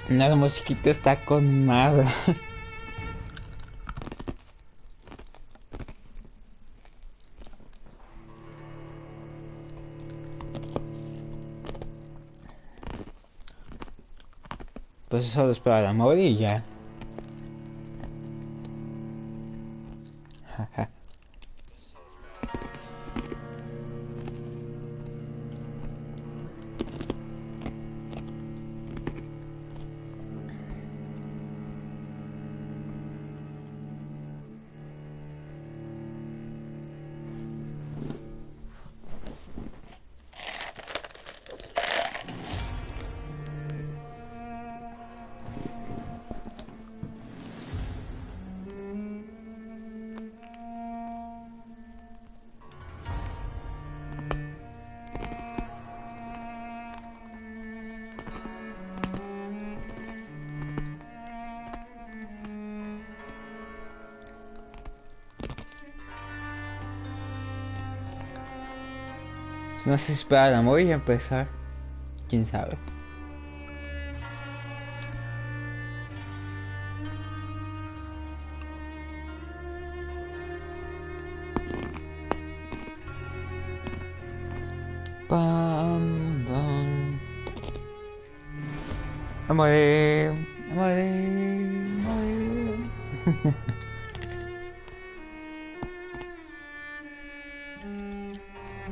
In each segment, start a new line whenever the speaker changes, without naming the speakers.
La musiquita está con madre. Pues solo espera la morir y ya. No sé si espera la morir y empezar. Quién sabe. Pam, pam. Amore, amore, amore.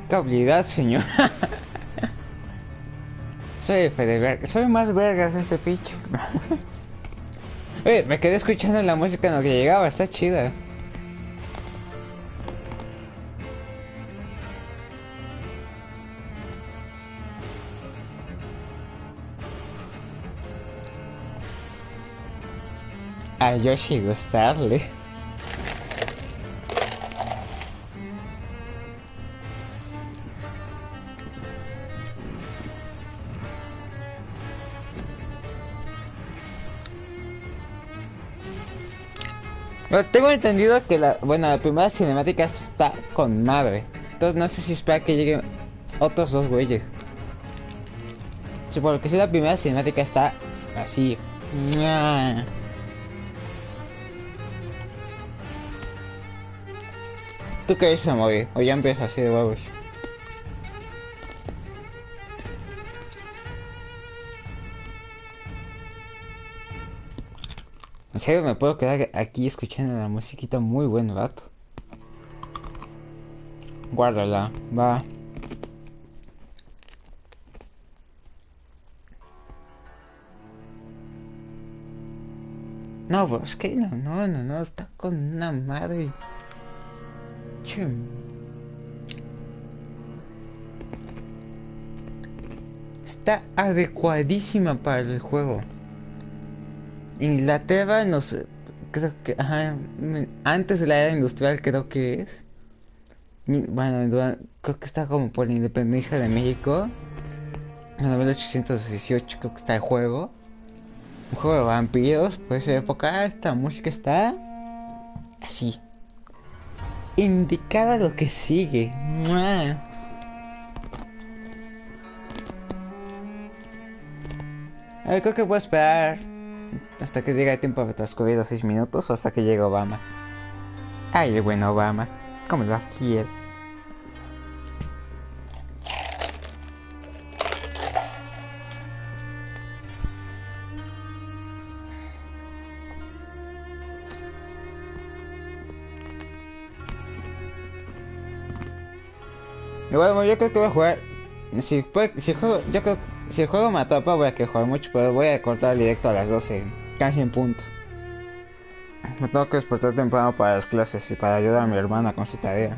¡Qué habilidad, señor! Soy soy más vergas este picho. Me quedé escuchando la música en lo que llegaba, está chida. A Yoshi gustarle. Bueno, tengo entendido que la primera cinemática está con madre. Entonces no sé si espera que lleguen otros dos güeyes. Sí, porque si la primera cinemática está así. ¿Tú qué dices, morir? O ya empieza así de huevos. En serio, me puedo quedar aquí escuchando la musiquita muy buen rato. Guárdala, va. No, pues que no, está con una madre. Che. Está adecuadísima para el juego. Inglaterra, no sé, creo que, ajá, antes de la era industrial creo que es. Bueno, creo que está como por la independencia de México. En 1818 creo que está el juego. Un juego de vampiros, por esa época esta música está así. Indicada lo que sigue. ¡Mua! A ver, creo que puedo esperar hasta que llegue el tiempo de transcurrido 6 minutos o hasta que llegue Obama. Ay, el buen Obama, como lo quiero. Bueno, yo creo que voy a jugar. Si el juego, yo creo, si el juego me atrapa voy a que jugar mucho, pero voy a cortar el directo a las 12, casi en punto. Me tengo que despertar temprano para las clases y para ayudar a mi hermana con su tarea.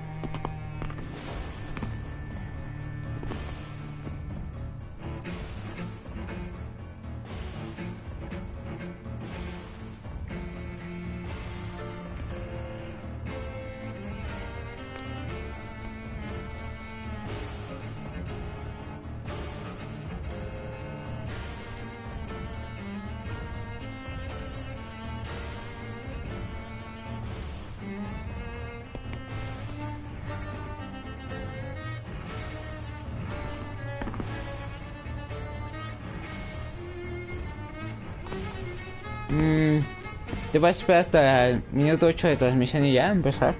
Te vas a esperar hasta el minuto 8 de transmisión y ya empezar.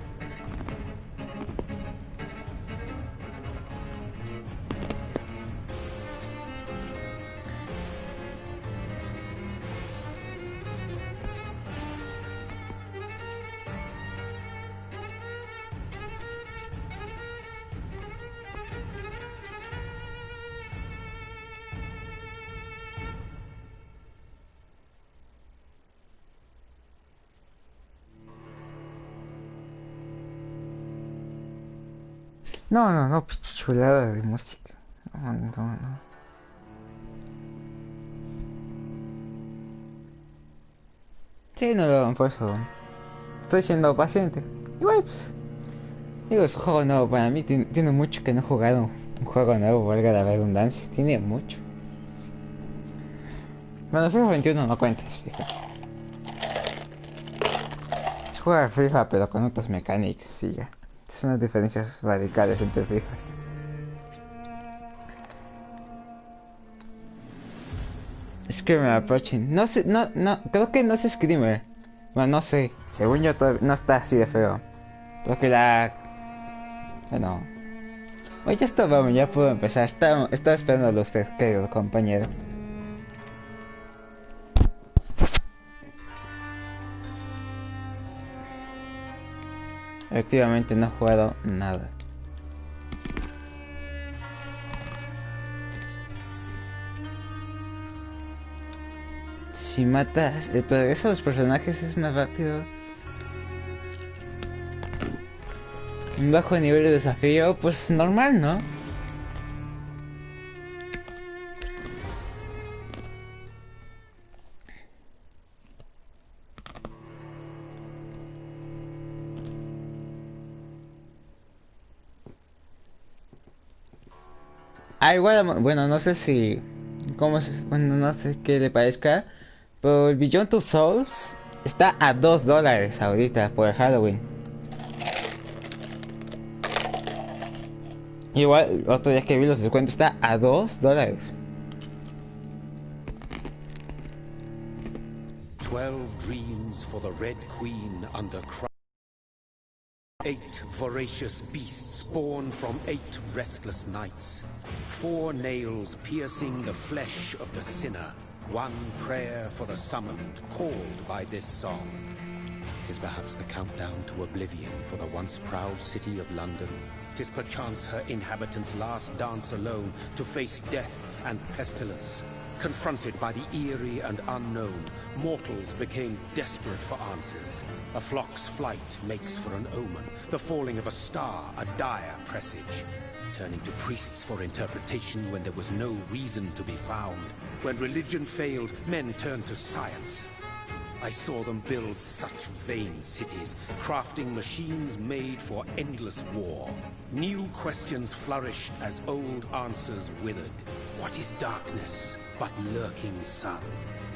No, pinche chulada de música. No. Sí, no, por eso. Estoy siendo paciente. Igual, pues. Digo, es un juego nuevo para mí. Tiene mucho que no he jugado un juego nuevo, valga la redundancia. Tiene mucho. Bueno, FIFA 21 no cuentas, fíjate. Es jugar FIFA, pero con otras mecánicas y ya. Son las diferencias radicales entre FIFAs. Screamer approaching. No sé, no, creo que no es Screamer. Bueno, no sé. Según yo todavía no está así de feo. Porque bueno. Oye, ya está, vamos, ya puedo empezar. Estaba esperándolo usted, querido compañero. Efectivamente no he jugado nada. Si matas el progreso de los personajes es más rápido. Un bajo nivel de desafío, pues normal, ¿no? Igual, bueno, no sé si... Bueno, no sé qué le parezca. Pero el Beyond Two Souls está a $2 ahorita por Halloween. Igual, otro día que vi los descuentos está a $2.
12 dreams for the Red Queen under Christ. 8 voracious beasts born from 8 restless nights. 4 nails piercing the flesh of the sinner. 1 prayer for the summoned, called by this song. 'Tis perhaps the countdown to oblivion for the once proud city of London. 'Tis perchance her inhabitants' last dance alone to face death and pestilence. Confronted by the eerie and unknown, mortals became desperate for answers. A flock's flight makes for an omen, the falling of a star a dire presage. Turning to priests for interpretation when there was no reason to be found. When religion failed, men turned to science. I saw them build such vain cities, crafting machines made for endless war. New questions flourished as old answers withered. What is darkness but lurking sun?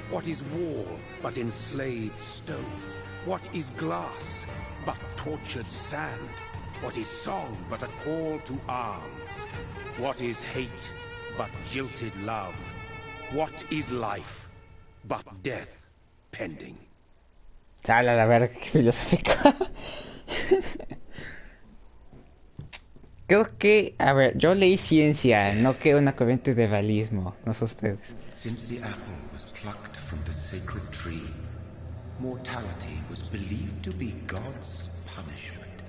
What is wall but enslaved stone? What is glass but tortured sand? What is song but a call to arms? What is hate but jilted love? What is life but death pending?
Sala, la verga, qué filosófico. Creo que, a ver, yo leí ciencia, no que una corriente de realismo, no sé ustedes.
Since the apple was plucked from the sacred tree, mortality was believed to be God's punishment,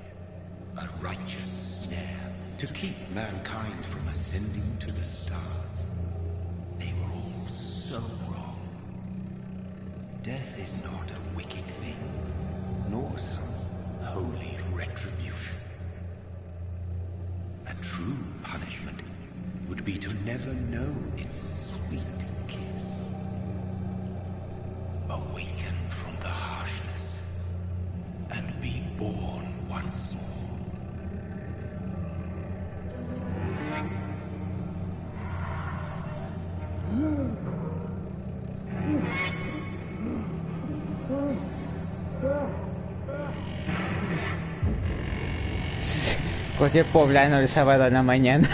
a righteous snare to keep mankind from ascending to the stars. They were all so wrong. Death is not a wicked thing, punishment would be to never know its sweet kiss. Awaken from the harshness and be born once more.
Cualquier poblano el sábado en la mañana.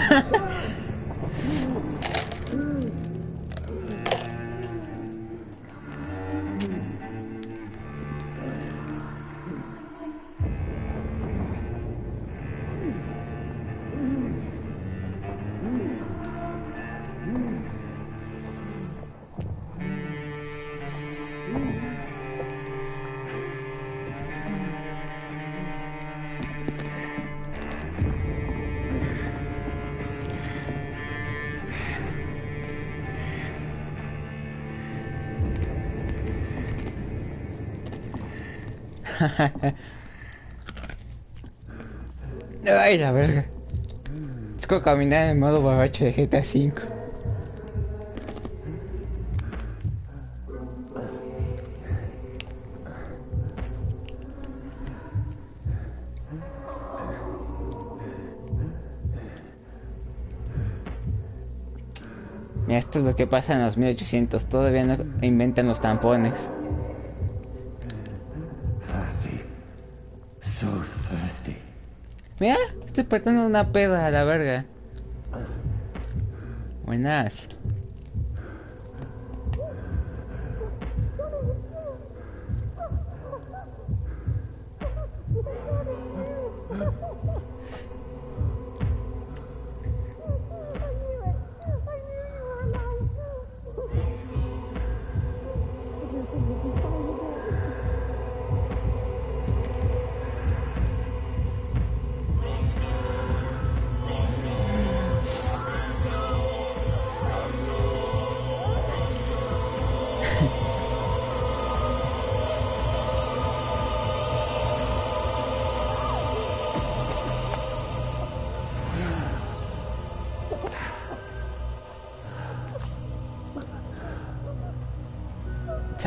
Ay, la verga. Es como caminar en modo borracho de GTA 5. Mira, esto es lo que pasa en los 1800. Todavía no inventan los tampones. Mira, estoy partiendo una peda a la verga. Buenas.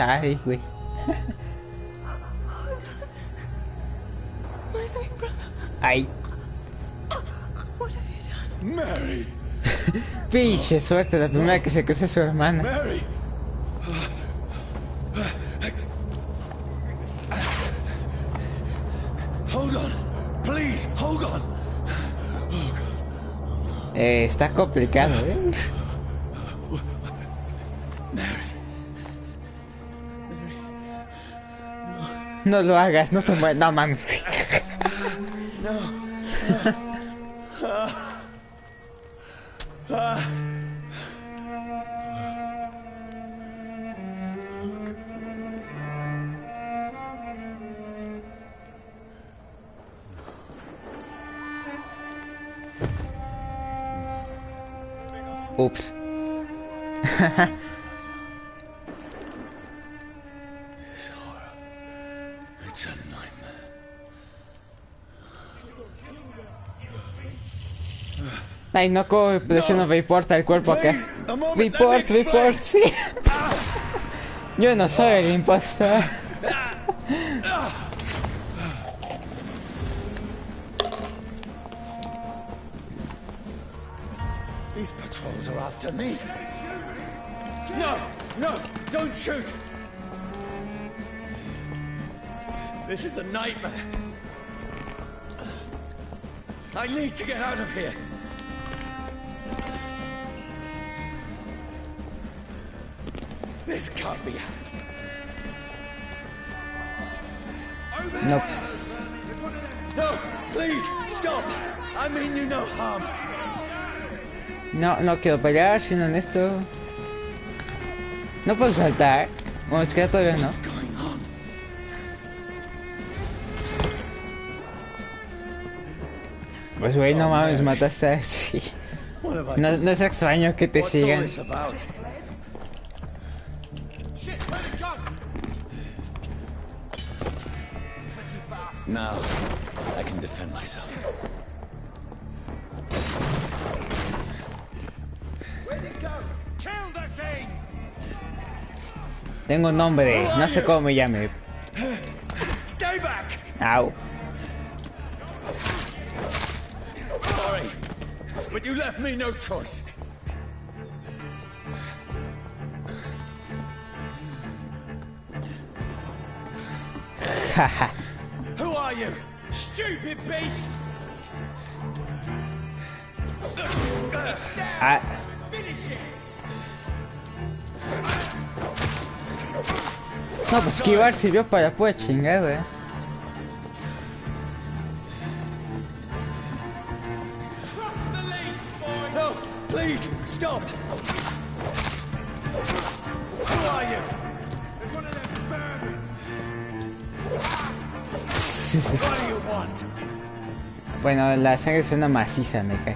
Ay, güey. Ay.
Mary!
Pinche suerte, la primera que se crece su hermana.
Mary! Hold on. Please, hold on.
Está complicado, ¿eh? No lo hagas, no te muevas. No mames. Ups.
It's a nightmare.
Ay, no, como presiono Report al cuerpo acá. Report, sí. Yo no soy el impostor.
These patrols are after me. No, no, don't shoot. This is a nightmare. I need to get out of here. This can't be happening.
No, pues.
No, please, stop. I mean you no harm.
No quiero pelear, siendo honesto. No puedo saltar. Bueno, es que todavía no.
What's going on?
Pues güey, no mames, mataste a... Sí.
What have I
No,
done?
no es extraño que te
What's all
sigan.
this about? Now, I can defend myself.
Tengo un nombre, no sé cómo me llame.
Stay back!
Au.
Sorry, but you left me no choice.
Jaja.
Who are you? Stupid beast!
Ah,
Finish it!
no, pues esquivar sirvió para la pura chingada.
Trust the leads, boys! No, please, stop! Who are you? There's one of them vermin! What do you want?
Bueno, la sangre suena maciza, me cae.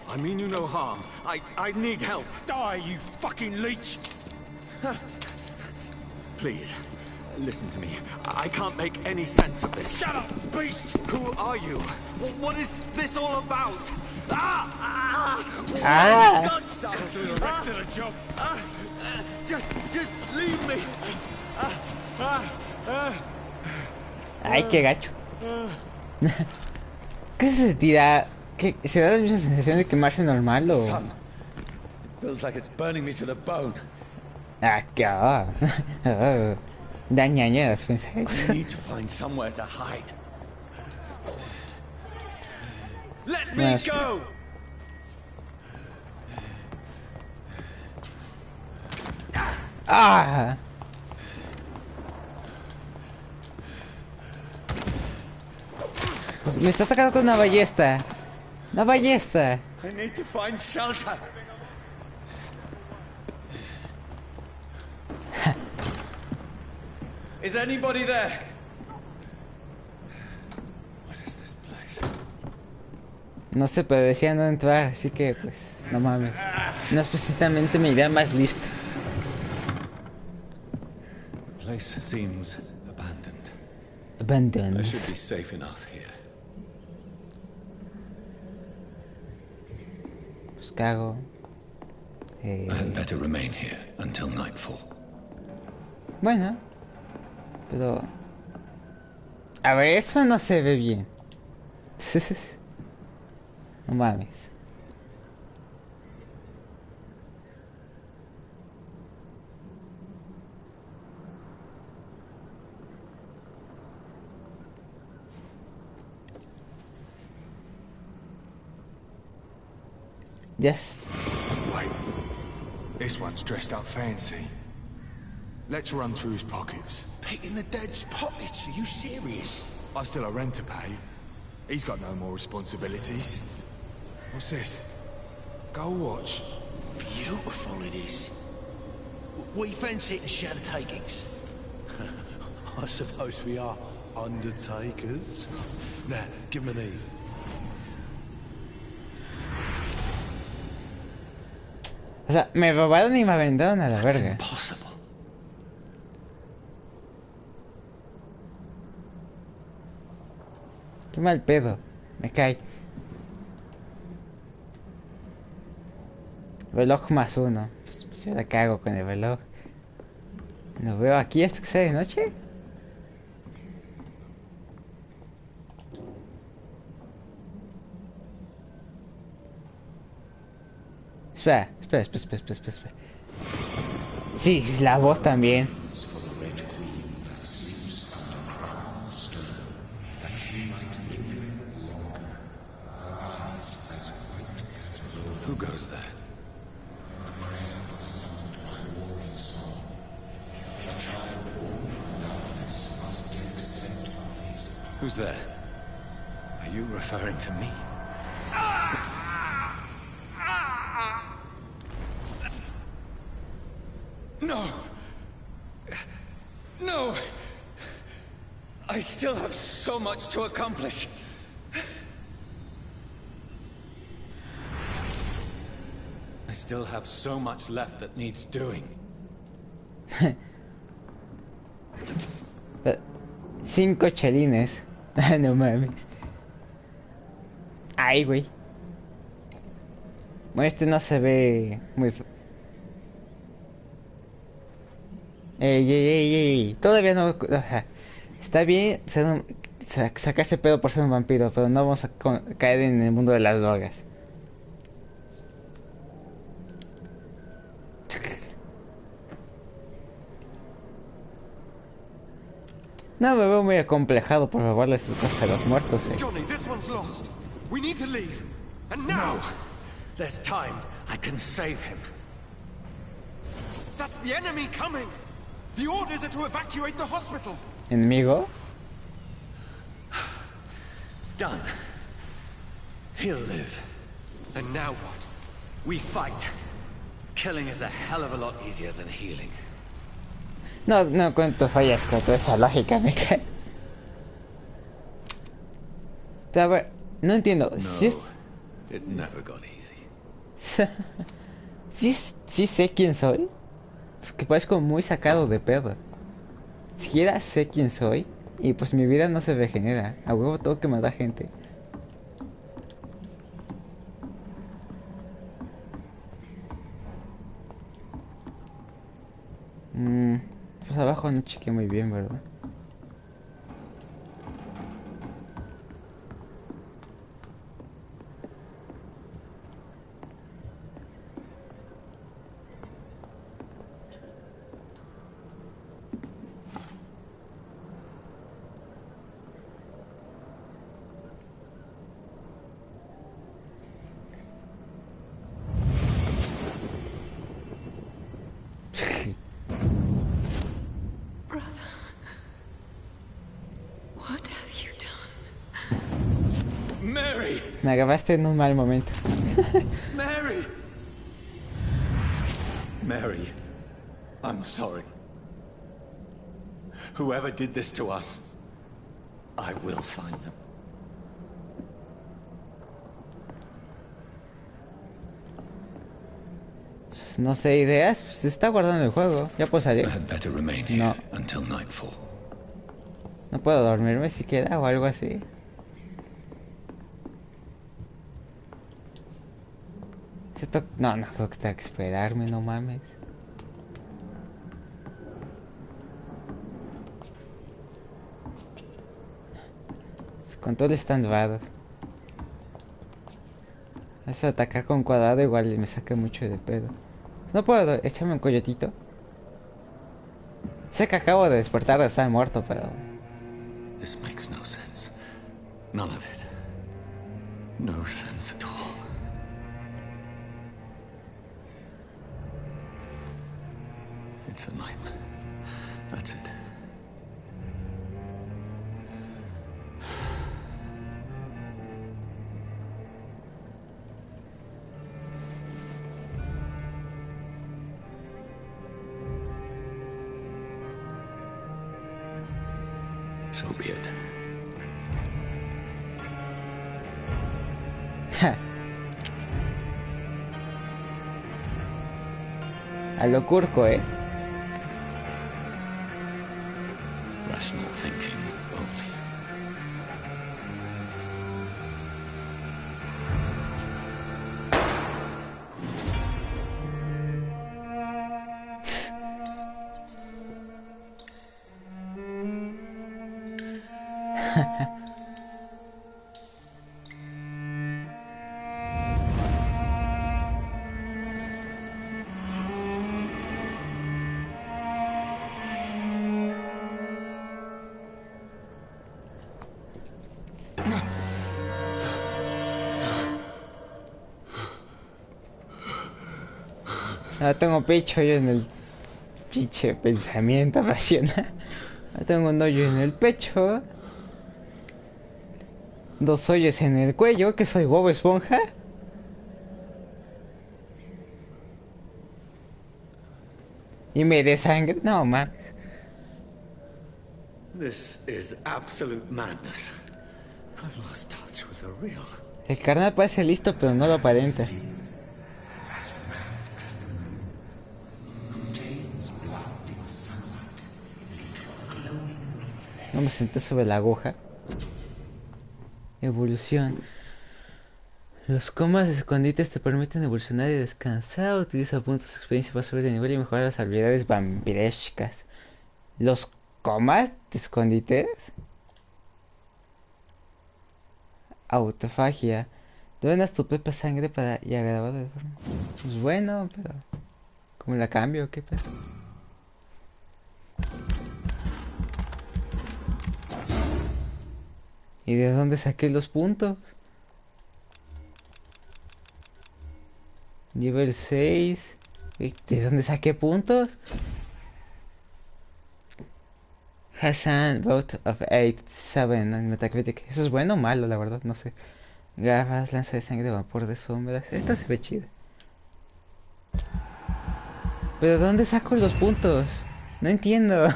I mean you no harm. I need help. Die, you fucking leech! Please, listen to me. I can't make any sense of this. Shut up, beast! Who are you? What is this all about?
Ah.
That'll do the rest of the job. Just leave me.
Ay, qué gacho. ¿Qué se sentirá? ¿Qué? ¿Se da la misma sensación de quemarse normal o...?
Son, feels like it's burning me to the bone.
Ah, qué... Da ñañadas pensar
I
eso.
need to find somewhere to hide. Let
No,
me
es-
go!
¡Ah! Pues me está atacando con una ballesta. ¡Una ballesta!
I need to find shelter. Is anybody there? What is this place?
No sé, pero decía no entrar, así que pues, no mames. No es precisamente mi idea más lista.
The place seems abandoned. I
Abandoned.
should be safe enough here.
Pues cago.
I had better remain here until nightfall.
Bueno. Pero... A ver, eso no se ve bien. No mames. Yes.
Wait, this one's dressed up fancy. Let's run through his pockets.
Picking the dead's pockets? Are you serious?
I've still a rent to pay. He's got no more responsibilities. What's this? Gold watch.
Beautiful it is. We fancy it and share the takings. I suppose we are undertakers. Now, give him an Eve.
O sea, me robaron y me aventaron a la
That's
verga.
impossible.
Qué mal pedo. Me cae. Reloj +1. Pues yo la cago con el reloj. ¿No veo aquí hasta que sea de noche? Espera. Sí, sí, la voz también.
For the Red Queen that sleeps under crown stone, that she might linger longer, her eyes as white as gold.
Who goes there?
A prayer summoned by warring song. A child born from darkness must give scent of his.
Who's there? Are you referring to me? No! No! I still have so much to accomplish. I still have so much left that needs doing.
5 chelines. No mames. Ay, güey. Bueno, este no se ve muy... Ey. Todavía no... O sea, está bien sacarse pedo por ser un vampiro, pero no vamos a caer en el mundo de las drogas. No me veo muy acomplejado por robarle sus cosas a los muertos,
Johnny, this one's lost. We need to leave. And now! No. There's time. I can save him. That's the enemy coming! The orders are to evacuate the hospital!
¿Enemigo?
Done. He'll live. And now what? We fight. Killing is a hell of a lot easier than healing.
No cuento fallas con toda esa lógica, me cae. Pero a ver, no entiendo.
No,
Si es...
it never got easy.
sí sé quién soy. Porque parezco muy sacado de pedo. Siquiera sé quién soy. Y pues mi vida no se regenera. A huevo tengo que matar gente. Pues abajo no chequeé muy bien, ¿verdad? Me agarraste en un mal momento.
Mary! Mary, I'm sorry. Whoever did this to us, I will find them.
Pues no sé, ideas. Pues se está guardando el juego. Ya puedo salir. No. No puedo dormirme siquiera o algo así. No, tengo que esperarme, no mames. Los controles están raros. Eso de atacar con cuadrado igual me saca mucho de pedo. No puedo echarme un coyotito. Sé que acabo de despertar de estar muerto, pero...
This makes no sense. None of it. No sense at all. It's a nightmare. That's it. So be it.
A lo curco,
Rational thinking only.
Ahora tengo pecho yo en el pinche pensamiento racional. Ahora tengo un hoyo en el pecho. 2 hoyos en el cuello, que soy Bob Esponja. Y me desangre. No mames.
This is absolute madness. I've lost touch with the real.
El carnal parece listo, pero no lo aparenta. No me senté sobre la aguja. Evolución. Los comas de escondites te permiten evolucionar y descansar. Utiliza puntos de experiencia para subir de nivel y mejorar las habilidades vampirescas. ¿Los comas de escondites? Autofagia. Donas tu propia sangre para y agravado de forma. Pues bueno, pero ¿cómo la cambio? ¿Qué pedo? ¿Y de dónde saqué los puntos? Nivel 6. ¿De dónde saqué puntos? Hassan, vote of 8, 7 en Metacritic. ¿Eso es bueno o malo? La verdad, no sé. Gafas, lanza de sangre, vapor de sombras. Esta se ve chida. ¿Pero dónde saco los puntos? No entiendo.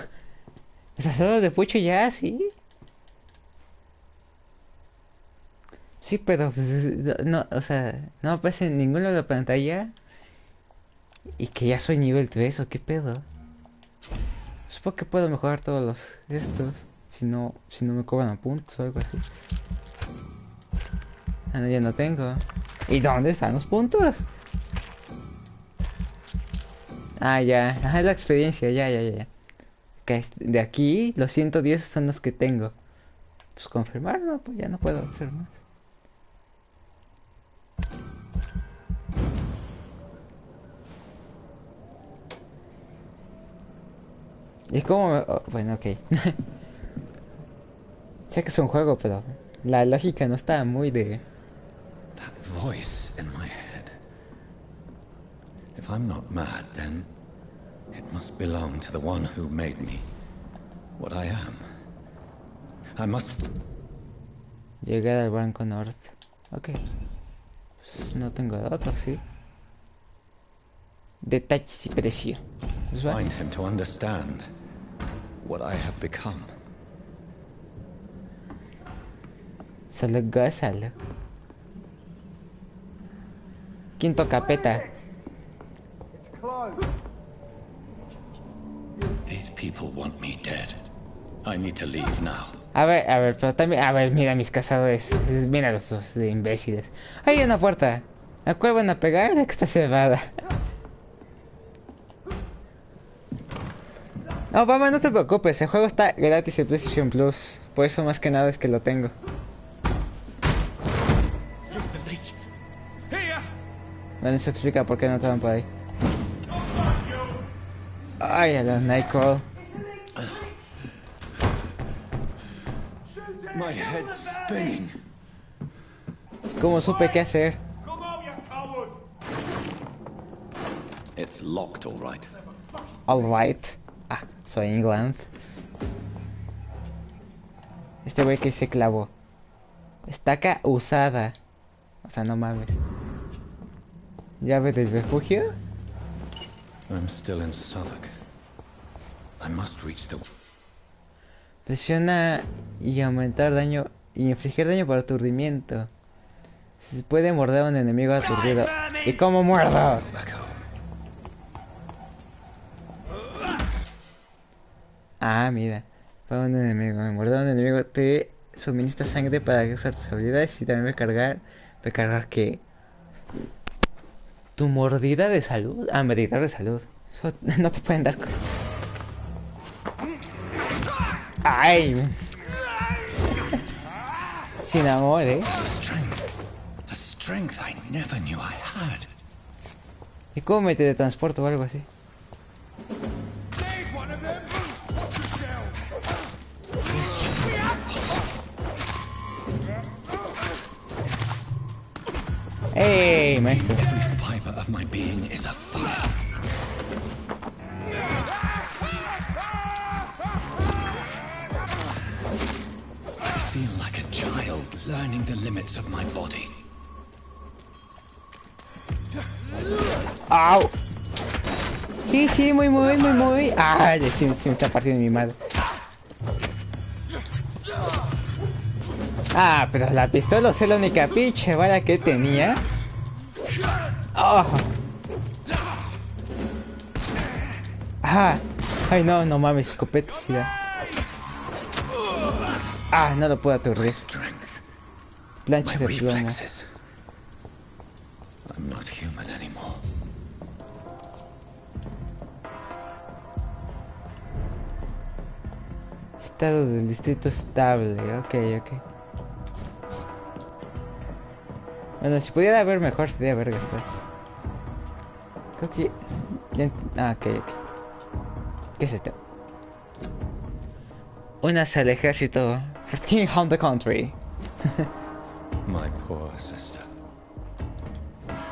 ¿Esas solo de pucho ya? ¿Sí? Sí, pero pues, no, o sea, no aparece en ningún lado de la pantalla. Y que ya soy nivel 3 o qué pedo. Supongo que puedo mejorar todos los estos. Si no me cobran a puntos o algo así. Ah, no, ya no tengo. ¿Y dónde están los puntos? Ah, ya. Ajá, es la experiencia. Ya. De aquí, los 110 son los que tengo. Pues confirmar, no, pues ya no puedo hacer más. ¿Y cómo oh, bueno, ok. Sé que es un juego, pero la lógica no está muy de...
That voice in my head. If I'm not mad, then it must belong to the one who made me what I am. I must...
Llegar al Banco Norte. Ok. Pues no tengo datos, sí. Detalles y precio. Pues va.
find him to understand what I have become.
Solo gózalo. ¿Quién toca peta?
These people want me dead. I need to leave now.
A ver, pero también... A ver, mira mis cazadores. Mira los de imbéciles. Hay una puerta. ¿A cuál van a pegar? La que está cerrada. No, mamá, no te preocupes. El juego está gratis en PlayStation Plus. Por eso más que nada es que lo tengo. Bueno, eso explica por qué no estaban por ahí. Ay, a los Nightcrawler.
My head's spinning.
¿Cómo supe qué hacer?
It's locked, all right.
Alright. Ah, soy England. Este güey que se clavó. Estaca usada. O sea, no mames. Llave del refugio.
I'm still in Southwark. I must reach the...
Presiona y aumentar daño y infligir daño por aturdimiento. Se puede morder a un enemigo aturdido. ¿Y cómo muerdo?
Back home.
Ah, mira. Para un enemigo. Me morder a un enemigo te suministra sangre para usar tus habilidades y también recargar que... ¿Tu mordida de salud? Ah, medidor de salud. Eso no te pueden dar cosas. ¡Ay! Sin amor,
A strength I never knew I had.
¿Y cómo me teletransporto o algo así? ¡Ey, maestro!
Every fiber of my being is afire. I feel like a child learning the limits of my body.
¡Au! Sí, muy. ¡Ay! Sí, me está partiendo mi madre. Ah, pero la pistola es la única pinche bala que tenía. Oh. Ah, ay no mames, escopeta sí da. Ah, no lo puedo aturdir. Plancha de plomo. Estado del distrito estable. Ok, ok. Bueno, si pudiera ver mejor sería vergas, pero... Creo que... ok, ok. ¿Qué es esto? Unas al ejército. For King of the country.
My poor sister.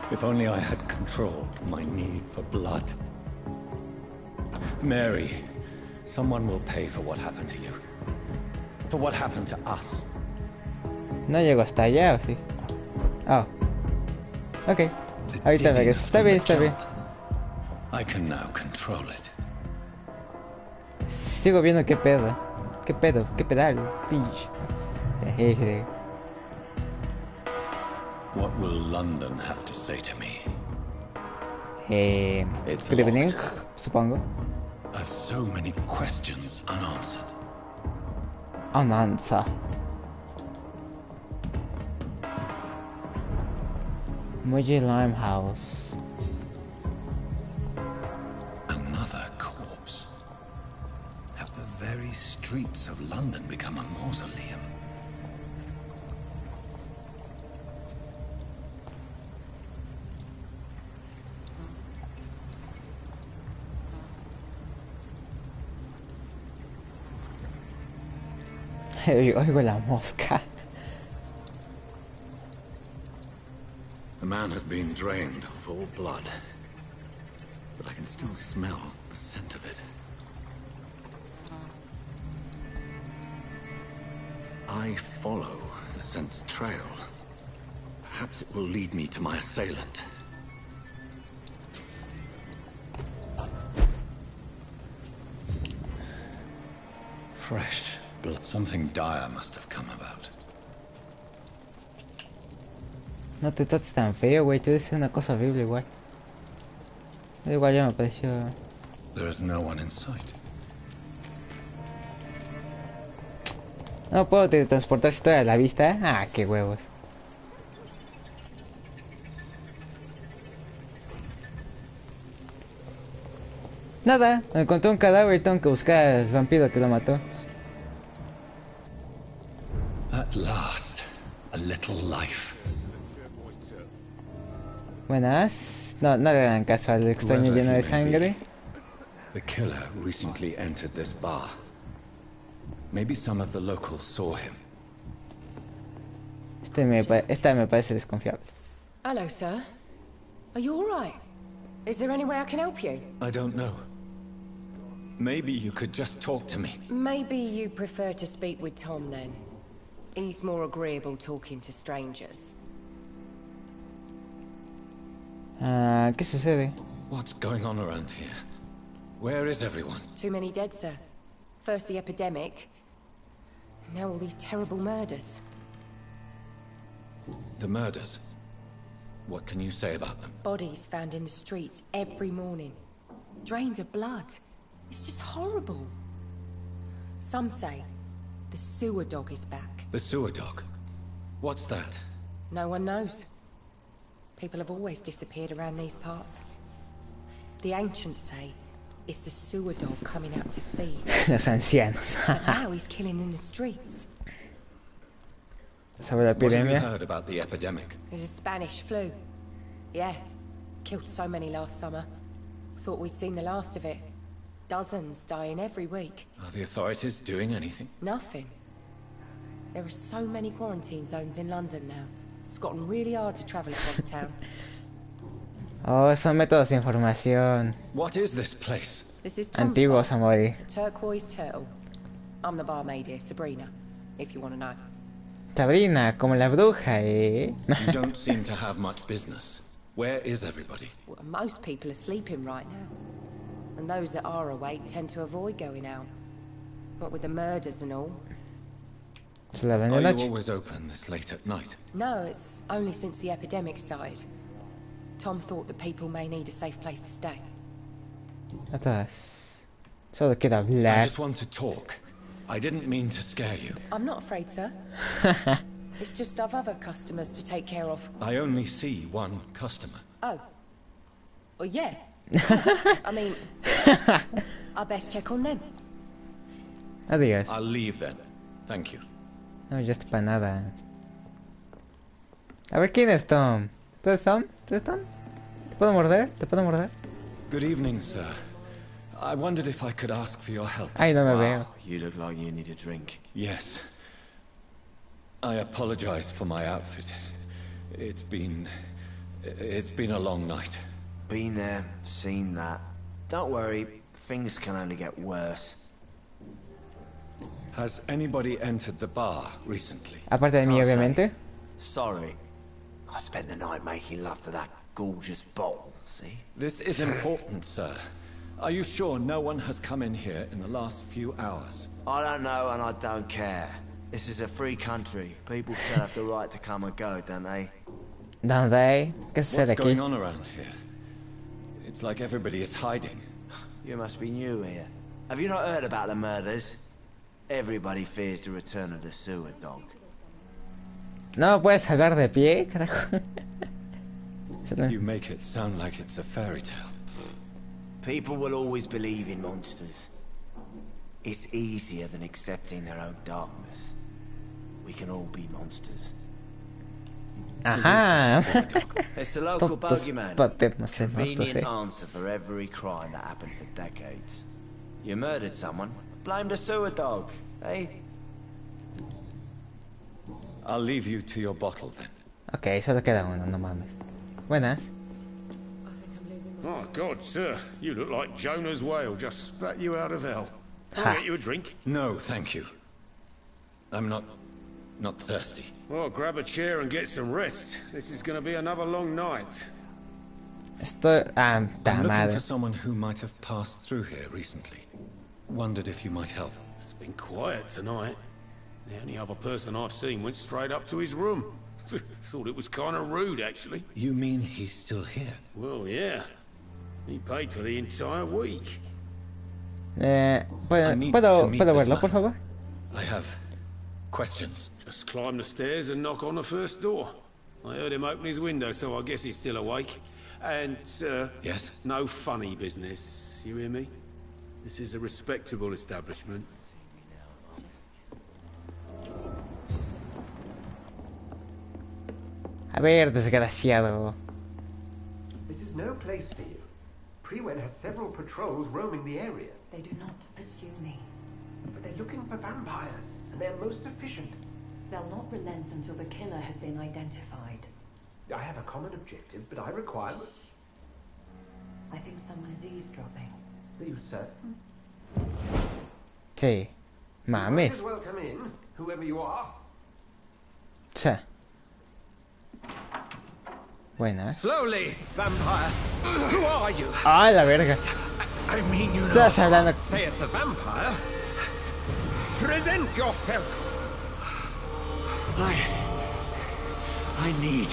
If only I had controlled my need for blood. Mary, someone will pay for what happened to you. For what happened to us.
No llego hasta allá, ¿o sí? Oh. Ok. Ahorita regreso. Está bien, está bien.
I can now control it.
Sigo viendo qué pedo. ¿Qué pedo? ¿Qué pedal? Pinch.
What will London have to say to me? It's
Good evening,
locked.
supongo.
I've so many questions unanswered.
Unanswer. Muji Limehouse.
Another corpse. Have the very streets of London become a mausoleum?
Oigo la mosca.
The man has been drained of all blood, but I can still smell the scent of it. I follow the scent's trail. Perhaps it will lead me to my assailant. Fresh blood. Something dire must have come about.
No te trates tan feo, güey. Tú dices una cosa horrible igual. Igual ya me pareció...
There is no one in sight.
No puedo teletransportarse toda la vista. Ah, qué huevos. Nada, me encontré un cadáver y tengo que buscar al vampiro que lo mató.
At last, a little life.
Buenas. No, no le dan caso al extraño
Whoever
lleno
he
de
may
sangre.
be, the killer recently entered this bar. Maybe some of the locals saw him.
Esta me parece desconfiable.
Hello, sir. Are you all right? Is there any way I can help you?
I don't know. Maybe you could just talk to me.
Maybe you prefer to speak with Tom then. He's more agreeable talking to strangers.
Ah, ¿qué sucede?
What's going on around here? Where is everyone?
Too many dead, sir. First the epidemic, now all these terrible murders.
The murders. What can you say about them?
Bodies found in the streets every morning. Drained of blood. It's just horrible. Some say the sewer dog is back.
The sewer dog? What's that?
No one knows. People have always disappeared around these parts. The ancients say it's the sewer dog coming out to feed.
Los ancianos.
But now he's killing in the streets.
Sobre la
What have you
epidemia.
heard about the epidemic?
There's a Spanish flu. Yeah. Killed so many last summer. Thought we'd seen the last of it. Dozens dying every week.
Are the authorities doing anything?
Nothing. There are so many quarantine zones in London now. It's gotten really hard to travel across town.
Oh, son métodos de información
What is this place?
This is Tom's
antiguos,
bar,
amori.
the Turquoise Turtle. I'm the barmaid here, Sabrina, if you want to know.
Sabrina, como la bruja, ¿eh?
You don't seem to have much business. Where is everybody?
Well, most people are sleeping right now. And those that are awake tend to avoid going out. What with the murders and all.
Se la ven de
Are you
noche.
always open this late at night?
No, it's only since the epidemic started. Tom thought that people may need a safe place to stay.
A todas. Solo quiero
I
hablar.
just want to talk. I didn't mean to scare you.
I'm not afraid, sir. It's just I've other customers to take care of.
I only see one customer.
Oh. Well, yeah. Of course. I mean, I best check on them.
Adiós.
I'll leave then. Thank you.
No me ayudaste para nada. A ver, ¿quién es Tom? ¿Tú eres Tom? ¿Tú eres Tom? ¿Te puedo morder? ¿Te puedo morder?
Good evening, sir. I wondered if I could ask for your help.
Ay, no me veo.
You look like you need a drink.
Yes. I apologize for my outfit. It's been a long night.
Been there, seen that. Don't worry, things can only get worse.
Has anybody entered the bar recently?
Aparte de mí,
Can't say.
obviamente.
Sorry. I spent the night making love to that gorgeous bottle, see?
This is important, sir. Are you sure no one has come in here in the last few hours?
I don't know and I don't care. This is a free country. People still have the right to come and go, don't they?
¿Dónde hay? ¿Qué sucede
What's
aquí?
going on around here? It's like everybody is hiding.
You must be new here. Have you not heard about the murders? Everybody fears the return of the sewer dog.
No puedes hablar de pie, carajo. Eso no-
You make it sound like it's a fairy tale.
People will always believe in monsters. It's easier than accepting their own darkness. We can all be monsters.
Ajá.
It's the local
Tontos
bogeyman.
paternos de monstruos,
Convenient answer for every crime that happened for decades. You murdered someone, blame the sewer dog, eh?
I'll leave you to your bottle then.
Ok, solo queda uno, no mames. Buenas.
My God, sir, you look like Jonah's whale just spat you out of hell. Can
Ha.
I get you a drink?
No, thank you. I'm not thirsty.
Well, grab a chair and get some rest. This is going to be another long night.
Estoy... Ah, ta
I'm looking
madre.
for someone who might have passed through here recently. Wondered if you might help.
It's been quiet tonight. The only other person I've seen went straight up to his room. Thought it was kind of rude, actually.
You mean he's still here?
Well, yeah. He paid for the entire week.
¿Puedo,
I need
¿puedo,
to meet
¿puedo
this
verlo, por
man.
favor?
I have questions.
Just climb the stairs and knock on the first door. I heard him open his window, so I guess he's still awake. And,
Yes?
no funny business. You hear me? This is a respectable establishment.
A ver, desgraciado.
This is no place for you. Prewen has several patrols roaming the area,
They do not pursue me.
but they're looking for vampires, and they're most efficient.
They'll not relent until the killer has been identified.
I have a common objective, but I require...
I think someone is eavesdropping.
Are you certain?
Sí.
You might
Mames.
as well come in, whoever you are.
Cha. Buenas.
Slowly, vampire. Who are you?
¡Ah, la verga!
I mean, you
Estás hablando...
Say it, the vampire. Present yourself. I need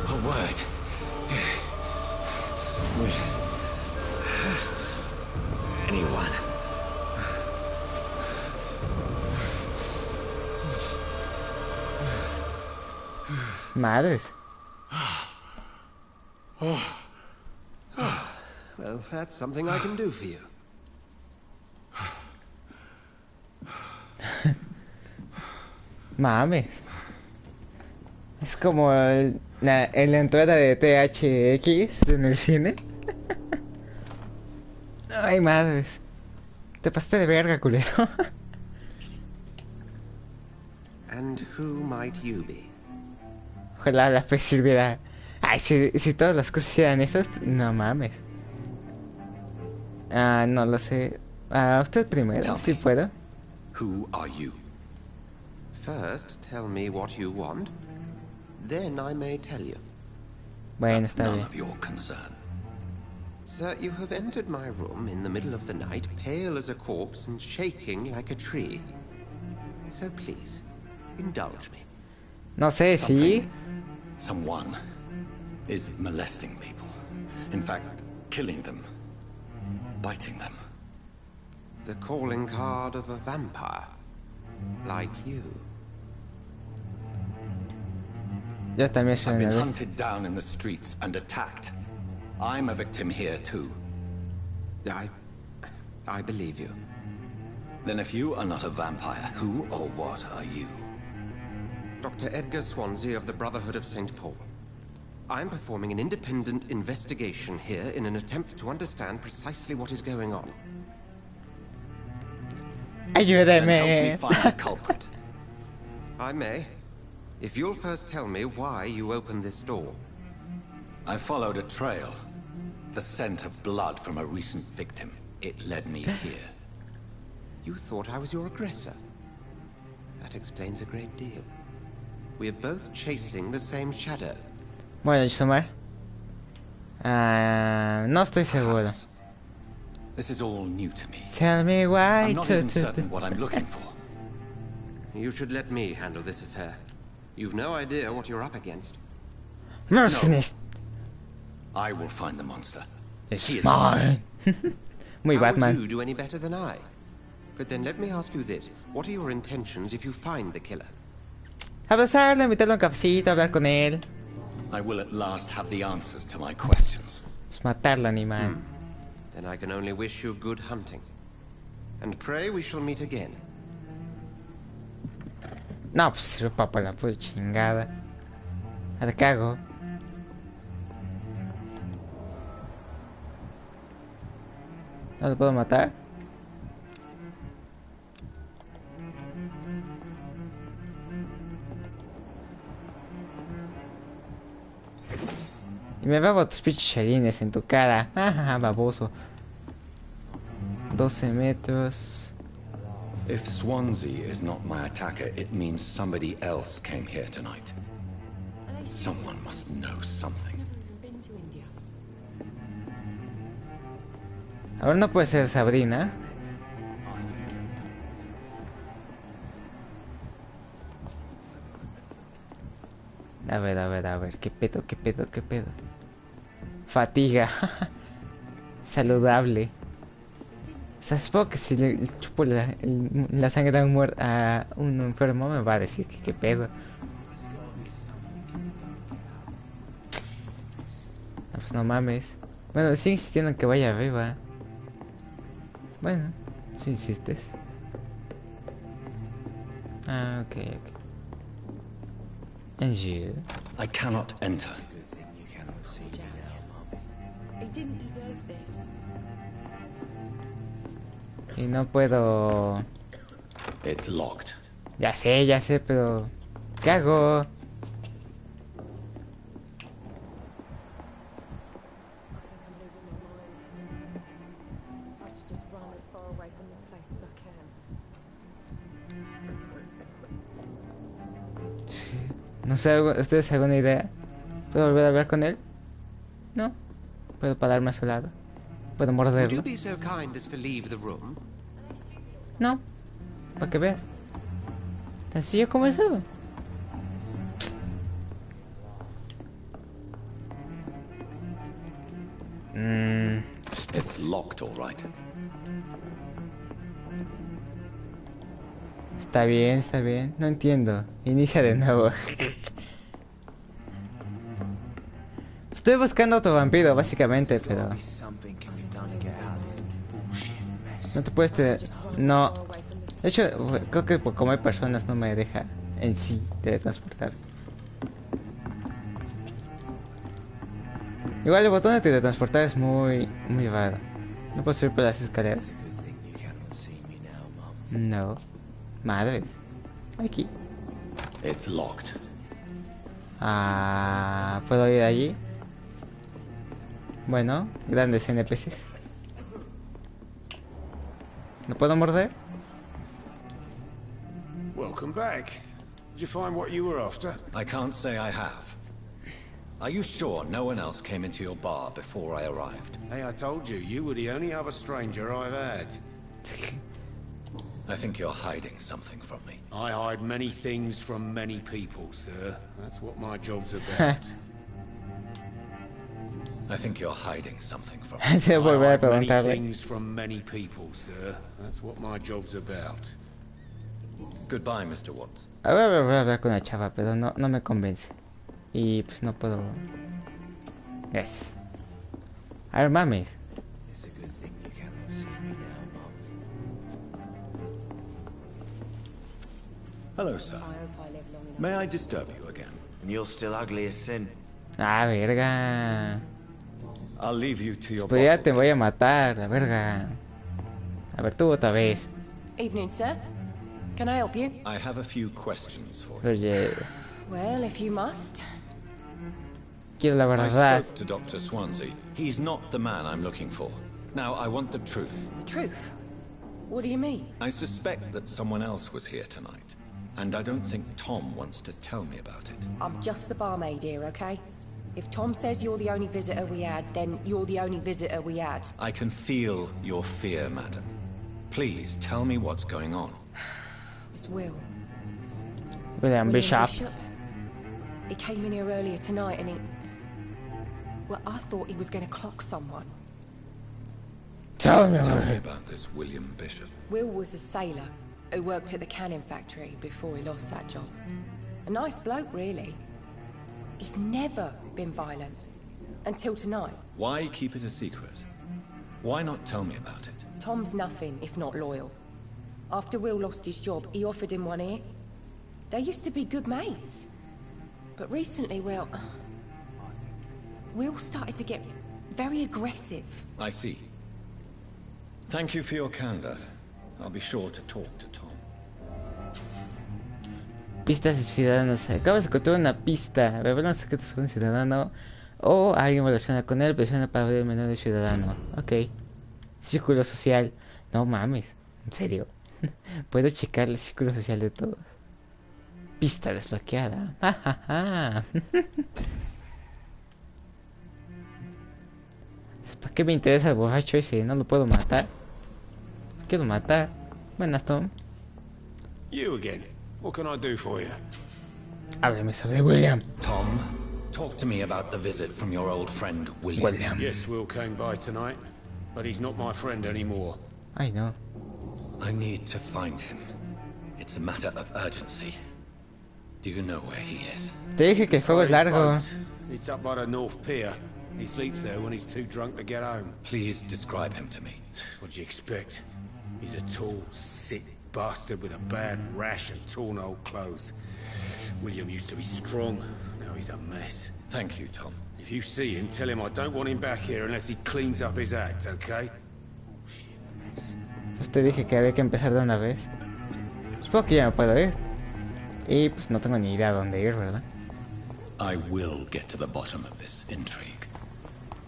a word. With anyone.
Madres.
Well, that's something I can do for you.
Mames. Es como la entrada de THX en el cine. Ay, madres. Te pasaste de verga, culero.
And who might you be?
Ojalá la fe sirviera. Ay, si todas las cosas hicieran eso, no mames. Ah, no lo sé. Ah, usted primero, si puedo.
Who are you?
First, tell me what you want. Then I may tell you.
Bueno,
That's
está
none
bien.
of your concern.
Sir, you have entered my room in the middle of the night, pale as a corpse and shaking like a tree. So please, indulge me.
No sé si...
Someone is molesting people. In fact, killing them. Biting them.
The calling card of a vampire. Like you.
Yo también soy
I've been
una...
hunted down in the streets and attacked. I'm a victim here too.
I believe you.
Then if you are not a vampire, who or what are you?
Dr. Edgar Swansea of the Brotherhood of St. Paul. I'm performing an independent investigation here in an attempt to understand precisely what is going on.
Then help me
Ayúdame.
find the culprit.
I may. If you'll first tell me why you opened this door.
I followed a trail. The scent of blood from a recent victim. It led me here.
You thought I was your aggressor. That explains a great deal. We're both chasing the same shadow.
Bueno, Isomar. No estoy seguro.
Perhaps. This is all new to me.
Tell me why.
I'm not even certain what I'm looking for.
You should let me handle this affair. You've no idea what you're up against.
Mercenary.
I will find the monster.
It's
He is
mine. Muy
How
Batman.
will you do any better than I? But then let me ask you this. What are your intentions if you find the killer?
Abrazarlo, invitarlo a un cafecito, hablar con él.
I will at last have the answers to my questions.
Pues matarlo, animal.
Then I can only wish you good hunting. And pray we shall meet again.
No, pues sirve para la puta chingada. Ahora qué hago. ¿No lo puedo matar? Y me bebo tus pinches chelines en tu cara. Ajá, baboso. 12 metros.
If Swansea is not my attacker, it means somebody else came here tonight. Someone must know something.
Ahora no puede ser Sabrina. A ver, qué pedo, qué pedo, qué pedo. Fatiga. Saludable. O sea, supongo que si le chupo la sangre a a un enfermo me va a decir que qué pedo. No, pues no mames. Bueno, sigue insistiendo en que vaya arriba. Bueno, si insistes. Ah, ok. And you?
I cannot enter.
He didn't deserve this.
Y no puedo...
It's locked.
Ya sé, pero... ¿Qué hago? No sé, ¿ustedes alguna idea? ¿Puedo volver a hablar con él? No. ¿Puedo pararme a su lado? ¿Puedo
Would
morderlo?
you be so kind as to leave the room?
No. Para que veas. Tan sencillo como eso.
It's locked, all right.
Está bien, está bien. No entiendo. Inicia de nuevo. Estoy buscando otro vampiro, básicamente, pero... No te puedes... No. De hecho, creo que por como hay personas no me deja en sí teletransportar. Igual el botón de teletransportar es muy raro. No puedo subir por las escaleras. No. Madres. Aquí.
It's locked.
Ah, ¿puedo ir allí? Bueno, grandes NPCs. ¿No puedo morder?
Welcome back. Did you find what you were after?
I can't say I have. Are you sure no one else came into your bar before I arrived?
Hey, I told you, you were the only other stranger I've had.
I think you're hiding something from me.
I hide many things from many people, sir. That's what my job's about.
I think you're hiding something from me.
Se
I
volver a
hide many
preguntarle.
things from many people, sir. That's what my job's about.
Goodbye, Mr. Watts.
A ver, voy a hablar con la chava, pero no me convence. Y pues no puedo... Yes. A ver, mames.
Hello, sir.
I hope I live long enough.
May I disturb you again?
And you're still ugly as sin.
Ah, verga.
I'll leave you to your
Pues ya
bottle.
te voy a matar, la verga. A ver, tú otra vez.
Evening, sir. Can I help you?
I have a few questions for you.
Oye,
Well, if you must.
quiero la
I
verdad.
spoke to Dr. Swansea. He's not the man I'm looking for. Now, I want the truth.
The truth? What do you mean?
I suspect that someone else was here tonight, and I don't think Tom wants to tell me about it.
I'm just the barmaid here, okay? If Tom says you're the only visitor we had, then you're the only visitor we had.
I can feel your fear, madam. Please tell me what's going on.
It's Will.
William Bishop.
He came in here earlier tonight and he... Well, I thought he was going to clock someone.
Tell me
Tell
about
me
it.
about this William Bishop.
Will was a sailor who worked at the cannon factory before he lost that job. A nice bloke, really. He's never been violent. Until tonight.
Why keep it a secret? Why not tell me about it?
Tom's nothing if not loyal. After Will lost his job, he offered him one ear. They used to be good mates. But recently, well... Will started to get very aggressive.
I see. Thank you for your candor. I'll be sure to talk to Tom.
Pistas de ciudadanos. Acabas de encontrar una pista. Revelar los secretos de un ciudadano. O alguien relaciona con él. Presiona para abrir el menú de ciudadano. Ok. Círculo social. No mames. ¿En serio? Puedo checar el círculo social de todos. Pista desbloqueada. ¿Para qué me interesa el borracho ese? No lo puedo matar. Quiero matar. Buenas, Tom.
You again. What can I do for you?
Háblame sobre William.
Tom, talk to me about the visit from your old friend, William.
Yes, Will came by tonight, but he's not my friend anymore.
Ay, no.
I need to find him. It's a matter of urgency. Do you know where he is?
Te dije que el fuego es largo.
It's up by the North Pier. He sleeps there when he's too drunk to get home.
Please describe him to me.
What'd you expect? He's a tall, sick bastard with a bad rash and torn old clothes. William used to be strong. Now he's a mess.
Thank you, Tom.
If you see him, tell him I don't want him back here unless he cleans up his act, okay?
Pues te dije que había que empezar de una vez. Supongo que ya me puedo ir. Y pues no tengo ni idea a dónde ir, ¿verdad?
I will get to the bottom of this intrigue.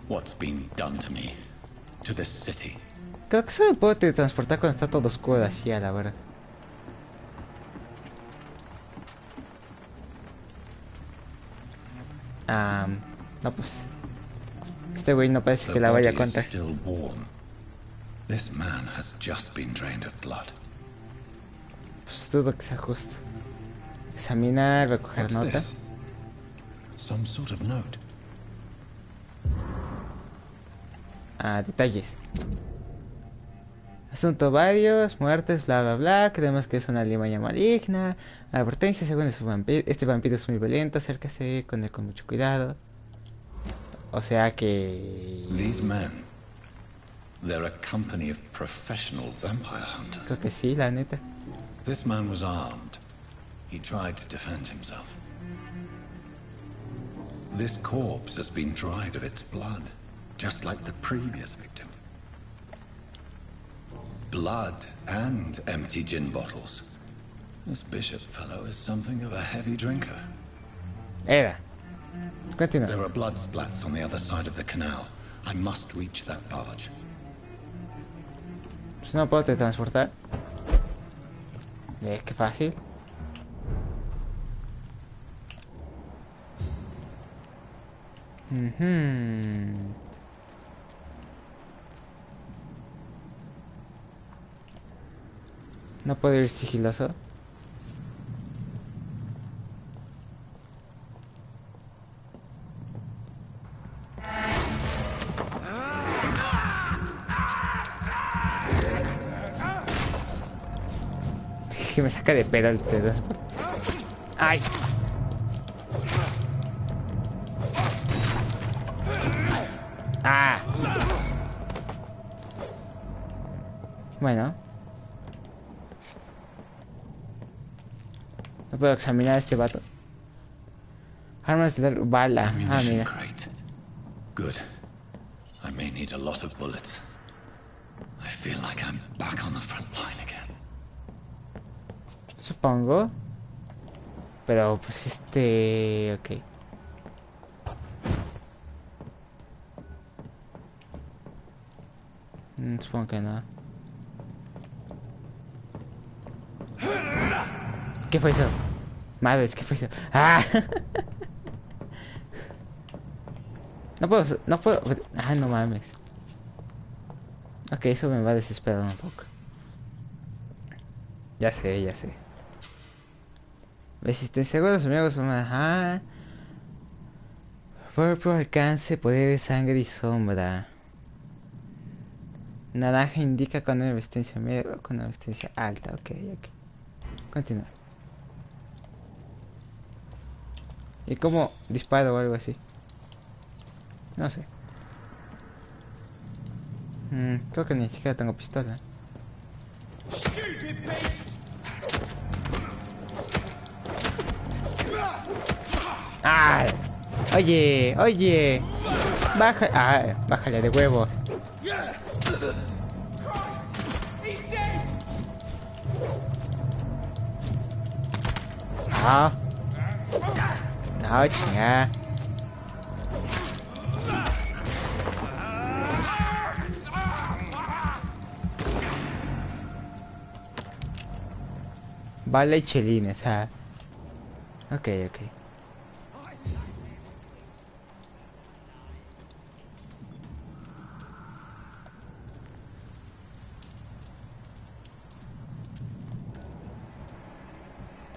What's been done to me? To this city?
Creo que solo me puedo teletransportar cuando está todo oscuro así a la verdad. No pues. Este güey no parece que la vaya a contar.
Still warm. This man has just been drained of blood.
Pues dudo que sea justo. Examinar, recoger
What's
nota.
this? Some sort of note.
Detalles. Asunto varios, muertes, bla bla bla. Creemos que es una limaña maligna. Advertencia, según este vampiro es muy violento. Acércase con él con mucho cuidado. O sea que...
These men, they're a company of professional vampire hunters.
Creo que sí, la neta.
This man was armed. He tried to defend himself. This corpse has been dried of its blood, just like the previous victim. Blood and empty gin bottles. This bishop fellow is something of a heavy drinker.
Era. Continúa.
There are blood splats on the other side of the canal. I must reach that barge.
Pues no puedo teletransportar. Qué fácil. No puedo ir sigiloso. Que me saca de pedo el pedazo. ¡Ay! ¡Ah! Bueno. No puedo examinar a este vato. Armas de bala. Ah,
Ammunition
mira.
crate. Good. I may need a lot of bullets. I feel like I'm back on the front line again.
Supongo. Pero pues ok. Supongo que no. ¿Qué fue eso? Madres, ¿qué fue eso? ¡Ah! No puedo, no puedo. Ah, no mames. Ok, eso me va a desesperar un poco. Ya sé, ya sé. Resistencia a los amigos. Ajá. Por alcance, poder de sangre y sombra. Naranja indica con una resistencia media o con una resistencia alta. Ok, ok. Continuar. ¿Y cómo disparo o algo así? No sé. Creo que ni siquiera tengo pistola. ¡Ah! Oye, oye. Baja. Ah, bájale de huevos. Ah. No, chinga. Vale y chelines, ah. Ok, ok.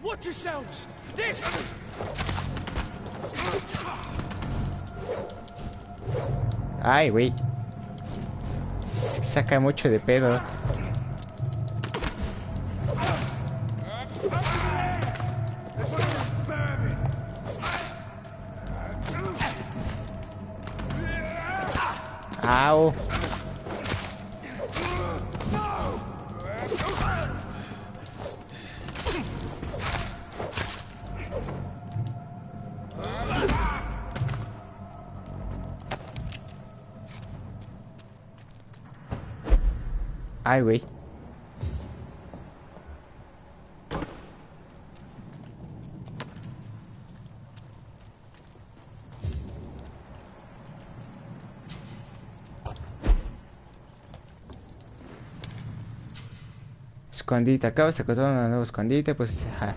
Watch yourselves! This!
Ay, güey. Saca mucho de pedo. Au. Ay, güey. Escondite. Acabas de encontrar un nuevo escondite, pues... Ajá.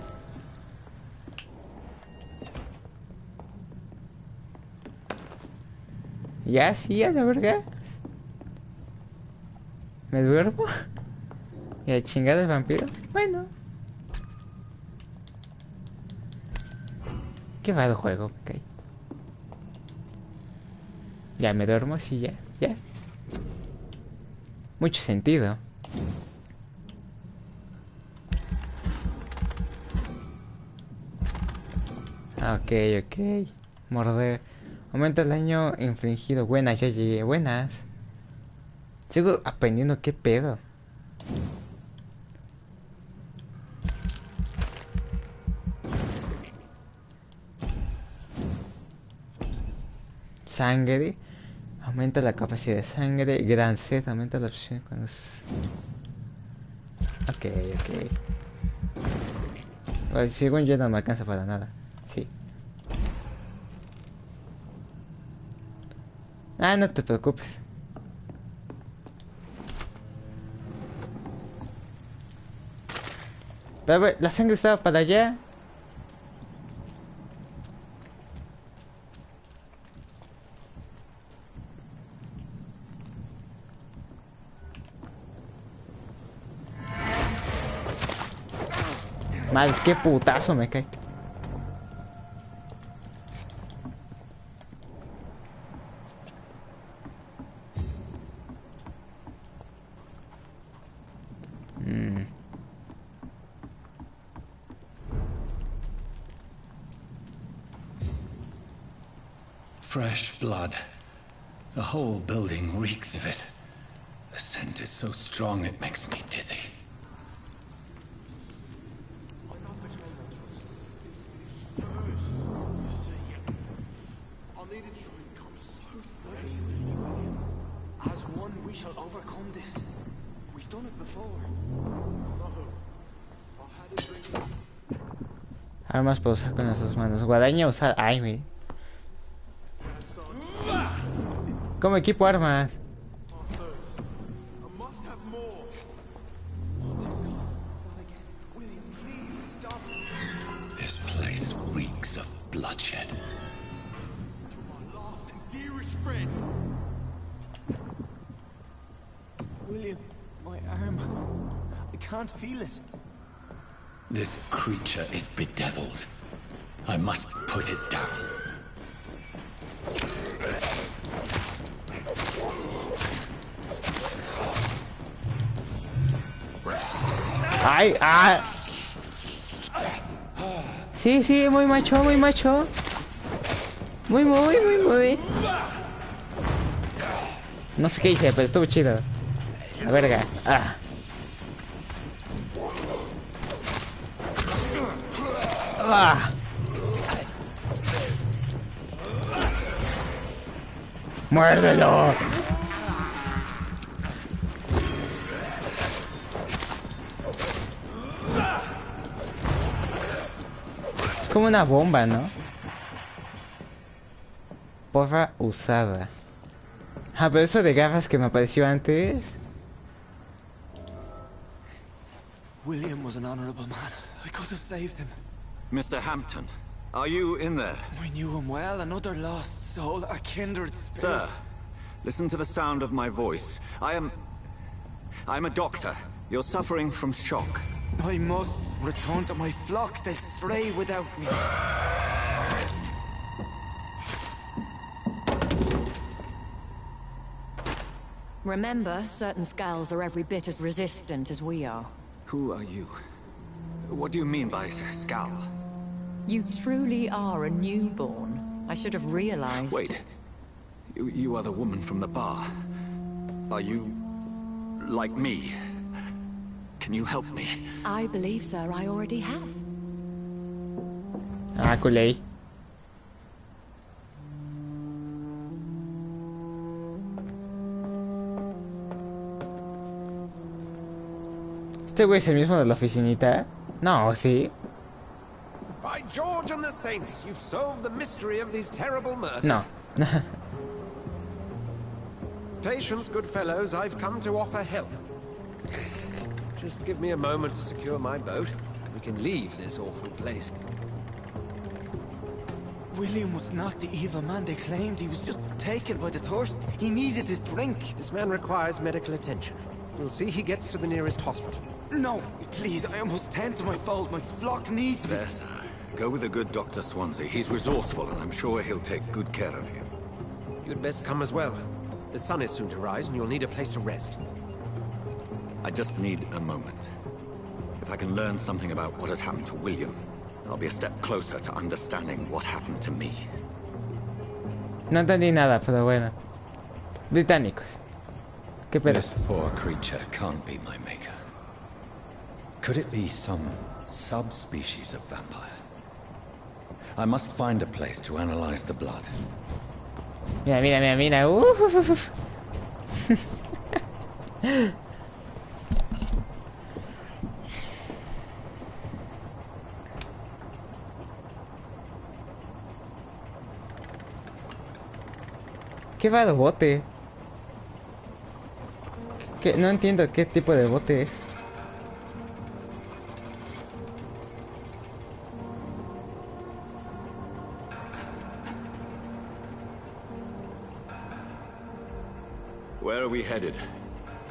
Ya, sí, a la verga. ¿Me duermo? ¿Y a chingada el vampiro? Bueno. Qué raro juego, ok. Ya, me duermo, sí, ya, ya. Mucho sentido. Ok, ok. Morder. Aumenta el daño infligido. Buenas, ya llegué. Buenas. Sigo aprendiendo qué pedo. Sangre. Aumenta la capacidad de sangre. Gran sed. Aumenta la opción cuando... Ok, ok. Bueno, según yo no me alcanza para nada. Sí. Ah, no te preocupes. Pero bueno, la sangre estaba para allá. Madre, qué putazo me cae.
Fresh blood. The whole building reeks of it. The scent is so strong it makes me dizzy.
We shall overcome this. We've done it before.
Armas para usar con las dos manos. Guadaña usar. Ay, me. ¿Cómo equipo armas?
This place reeks of bloodshed.
My last and dearest friend. William, my arm. I can't feel it.
This creature is bedeviled. I must put it down.
Ay, ah. Sí, sí, muy macho, muy macho. Muy. No sé qué hice, pero estuvo chido. La verga. Ah. Ah. Muérdelo. Es como una bomba, ¿no? Porra usada. Ah, pero eso de gafas que me apareció antes.
William was an honorable man. I could have saved him.
Mr. Hampton, are you in there?
I knew him well, another lost soul, a kindred spirit.
Sir, listen to the sound of my voice. I'm a doctor. You're suffering from shock.
I must return to my flock. They'll stray without me.
Remember, certain skulls are every bit as resistant as we are.
Who are you? What do you mean by scowl?
You truly are a newborn. I should have realized.
Wait. You are the woman from the bar. Are you... like me? Can you help me?
I believe, sir, I already have.
Ah, culé. ¿Este güey es el mismo de la oficinita? No, sí.
By George and the Saints, you've solved the mystery of these terrible murders.
No.
Patience, good fellows, I've come to offer help. Just give me a moment to secure my boat. We can leave this awful place.
William was not the evil man they claimed. He was just taken by the thirst. He needed his drink.
This man requires medical attention. We'll see he gets to the nearest hospital.
No, please, I must tend to my fold. My flock needs me.
There, sir. Go with the good Dr. Swansea. He's resourceful, and I'm sure he'll take good care of you.
You'd best come as well. The sun is soon to rise, and you'll need a place to rest.
I just need a moment. If I can learn something about what has happened to William, I'll be a step closer to understanding what happened to me.
No entendí nada, pero bueno. Británicos. ¿Qué pedo?
This poor creature can't be my maker. Could it be some subspecies of vampire? I must find a place to analyze the blood.
Mira. ¿Qué va de bote? ¿Qué? No entiendo qué tipo de bote es.
Where are we headed?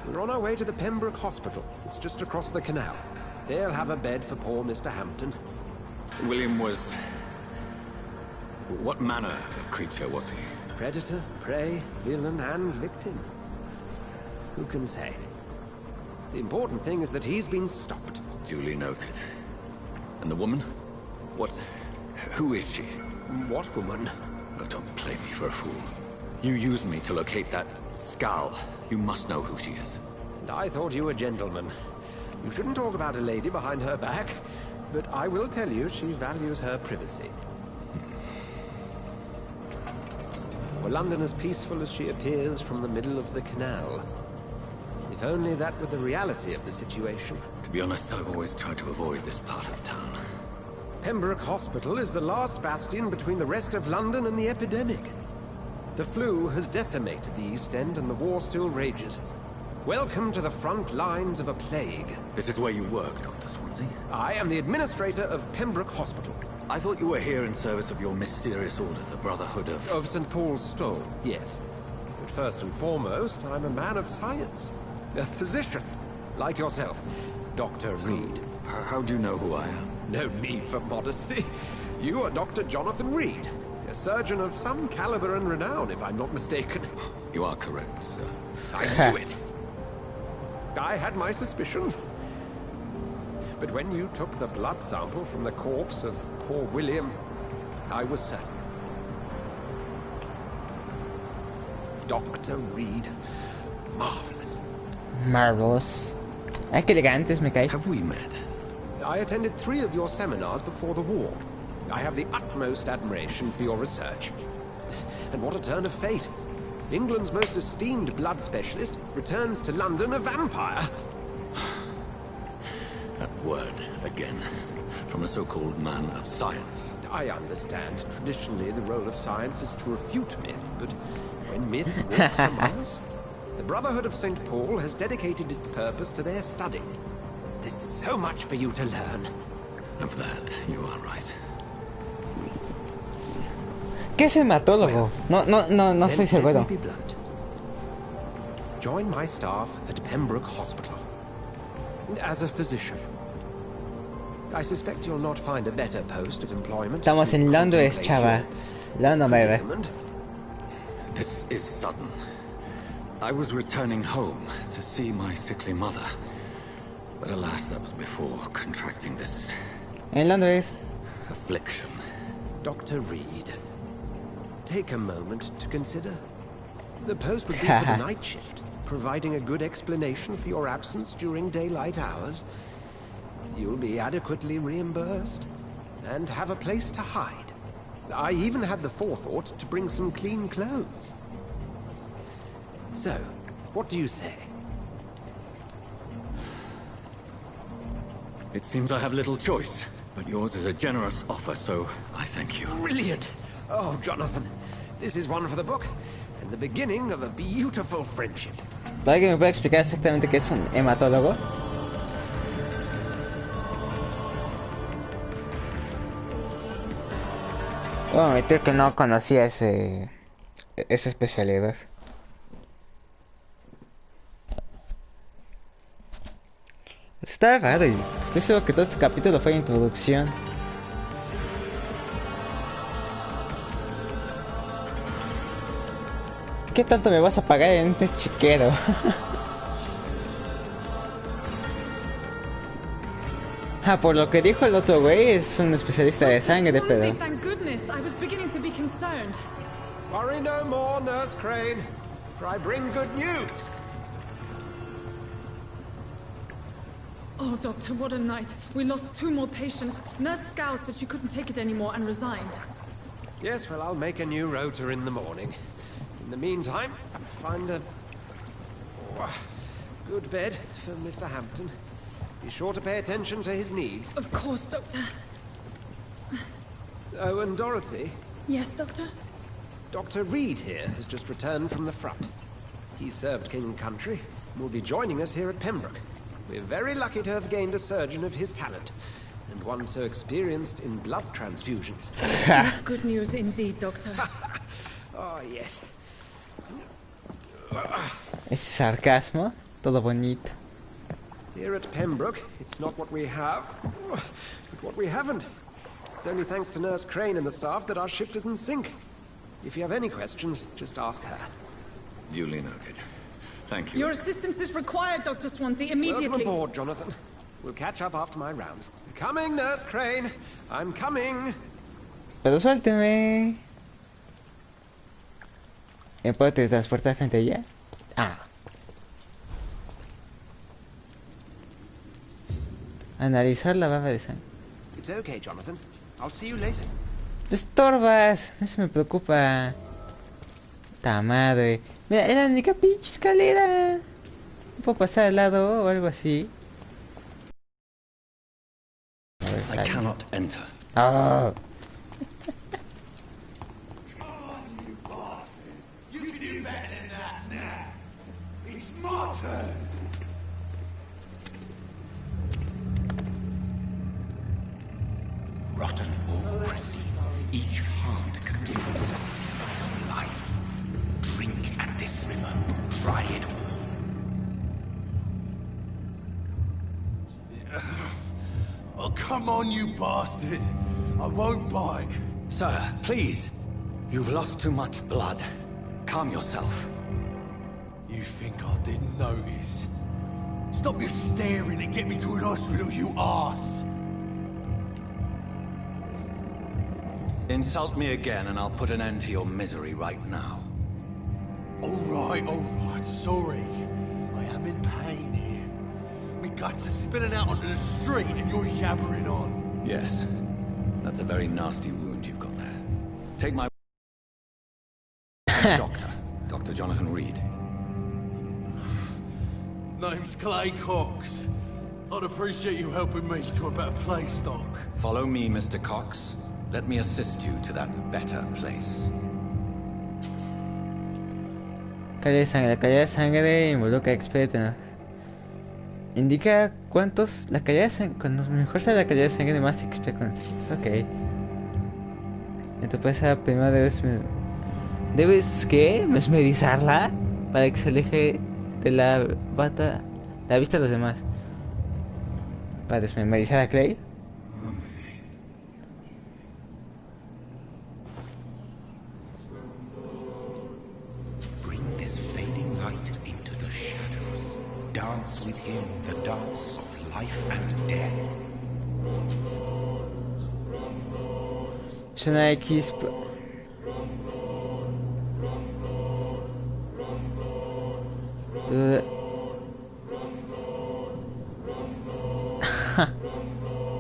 We're on our way to the Pembroke Hospital. It's just across the canal. They'll have a bed for poor Mr. Hampton.
William was... what manner of creature was he?
Predator, prey, villain, and victim. Who can say? The important thing is that he's been stopped.
Duly noted. And the woman? What... who is she?
What woman?
Oh, don't play me for a fool. You used me to locate that skull. You must know who she is.
And I thought you a gentleman. You shouldn't talk about a lady behind her back, but I will tell you she values her privacy. Were London as peaceful as she appears from the middle of the canal? If only that were the reality of the situation.
To be honest, I've always tried to avoid this part of town.
Pembroke Hospital is the last bastion between the rest of London and the epidemic. The flu has decimated the East End and the war still rages. Welcome to the front lines of a plague.
This is where you work, Dr. Swansea?
I am the administrator of Pembroke Hospital.
I thought you were here in service of your mysterious order, the Brotherhood of...
Of St. Paul's Stole, yes. But first and foremost, I'm a man of science. A physician, like yourself, Dr. Reed.
How do you know who I am?
No need for modesty. You are Dr. Jonathan Reed, a surgeon of some caliber and renown, if I'm not mistaken.
You are correct, sir.
I knew it. I had my suspicions. But when you took the blood sample from the corpse of poor William, I was certain. Dr. Reed. Marvelous.
Marvelous. Ay, qué elegantes me cae.
Have we met?
I attended 3 of your seminars before the war. I have the utmost admiration for your research. And what a turn of fate. England's most esteemed blood specialist returns to London a vampire.
That word, again. From a so-called man of science.
I understand. Traditionally, the role of science is to refute myth, but when myth walks among us, the Brotherhood of St. Paul has dedicated its purpose to their study. There's so much for you to learn.
Of that, you are right.
¿Qué es hematólogo? No estoy seguro.
Be blunt. Join my staff at Pembroke Hospital. As a physician. I suspect you'll not find a better post of employment.
Estamos en Londres, chava. London, baby.
This is sudden. I was returning home to see my sickly mother. But alas, that was before contracting this...
En Londres.
affliction.
Dr. Reed, take a moment to consider. The post would be for the night shift, providing a good explanation for your absence during daylight hours. You'll be adequately reimbursed, and have a place to hide. I even had the forethought to bring some clean clothes. So, what do you say?
It seems I have little choice, but yours is a generous offer, so I thank you.
Brilliant! Oh, Jonathan, this is one for the book, and the beginning of a beautiful friendship.
¿Alguien me puede explicar exactamente qué es un hematólogo? Voy a admitir que no conocía esa especialidad. Está raro y estoy seguro que todo este capítulo fue introducción. ¿Qué tanto me vas a pagar en este chiquero? Por lo que dijo el otro güey, es un especialista de sangre, pero...
Thank goodness, I was beginning to be concerned.
Worry no more, Nurse Crane, for I bring good news.
Oh, Doctor, what a night. We lost 2 more patients. Nurse Scow said she couldn't take it anymore and resigned.
Yes, well, I'll make a new rota in the morning. In the meantime, find a good bed for Mr. Hampton. Be sure to pay attention to his needs.
Of course, Doctor.
Oh, and Dorothy?
Yes, Doctor?
Dr. Reed here has just returned from the front. He served King and Country and will be joining us here at Pembroke. We're very lucky to have gained a surgeon of his talent, and one so experienced in blood transfusions.
That's good news indeed, Doctor.
Oh, yes.
Es sarcasmo, todo bonito.
Here at Pembroke, it's not what we have, but what we haven't. It's only thanks to Nurse Crane and the staff that our ship is in sync. If you have any questions, just ask her.
Duly noted. Thank you.
Your assistance is required, Dr. Swansea, immediately.
Welcome aboard, Jonathan. We'll catch up after my rounds. Coming, Nurse Crane. I'm coming.
Pero suélteme. ¿Me puedo teletransportar frente a ella? Analizar la baba de sangre.
It's okay, Jonathan. I'll see you later.
Estorbas, eso me preocupa. Ta madre. Mira, era la única pinche escalera. puedo pasar al lado o algo así. A ver,
I
está bien.
cannot enter.
Oh.
You can do better than that now. It's my turn.
Rotten or pristine, each heart contains the secret of life. Drink at this river, try it all.
Oh, come on, you bastard. I won't bite.
Sir, please. You've lost too much blood. Calm yourself.
You think I didn't notice? Stop your staring and get me to an hospital, you arse.
Insult me again and I'll put an end to your misery right now.
All right, sorry. I am in pain here. My guts are spilling out onto the street and you're yabbering on.
Yes. That's a very nasty wound you've got there. Take my... Doctor. Dr. Jonathan Reed.
Name's Clay Cox. I'd appreciate you helping me to a better place, Doc.
Follow me, Mr. Cox. Let me assist you to that better place.
Calidad de sangre. La calidad de sangre involucra expertos. Indica cuántos. La calidad de sangre. Cuando mejor sea la calidad de sangre, más XP consigues. Ok. Entonces, primero debes. ¿Debes qué? Mesmerizarla para que se aleje de la bata. La vista de los demás. Para desmemorizar a Clay.
Dance with him the dance of life and death.
Es una X.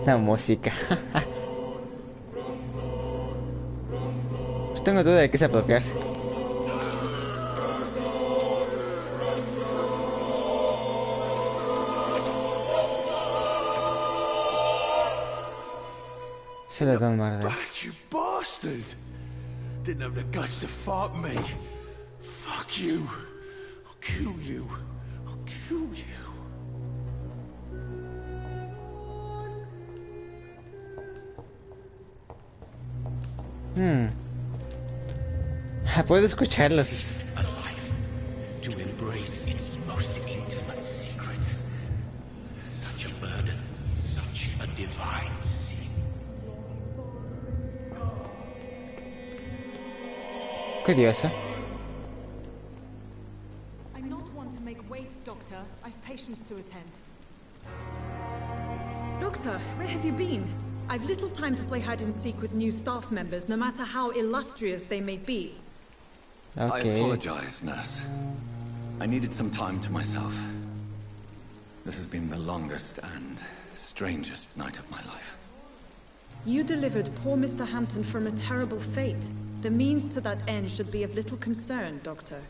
La música. Pues tengo duda de que es apropiarse. Se le da un mar de...
Back, you bastard! Didn't have the guts to fight me. Fuck you. I'll kill you. I'll kill you.
Puedo escucharlos.
To embrace its most intimate secrets. Such a burden, such a divine sin.
Curioso.
I'm not one to make wait, Doctor. I've patients to attend. Doctor, where have you been? I've little time to play hide and seek with new staff members, no matter how illustrious they may be.
I
Okay.
apologize, nurse. I needed some time to myself. This has been the longest and strangest night of my life.
You delivered poor Mr. Hampton from a terrible fate. The means to that end should be of little concern, Doctor.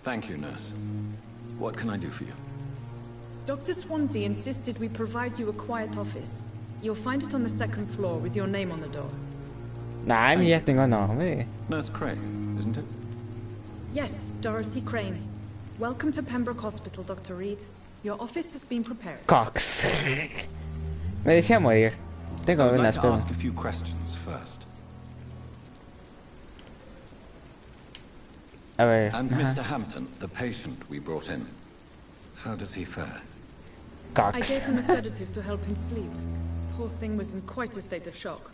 Thank you, nurse. What can I do for you?
Dr. Swansea insisted we provide you a quiet office. You'll find it on the second floor with your name on the door.
Nah, ya tengo nombre.
Nurse Cray, isn't it?
Yes, Dorothy Crane. Welcome to Pembroke Hospital, Dr. Reed. Your office has been prepared.
Cox. Me decía morir. Tengo
I'd like
unas
to
penas.
ask a few questions first.
A ver.
And
Ajá.
Mr. Hampton, the patient we brought in, how does he fare?
I
Cox.
gave him a sedative to help him sleep. Poor thing was in quite a state of shock.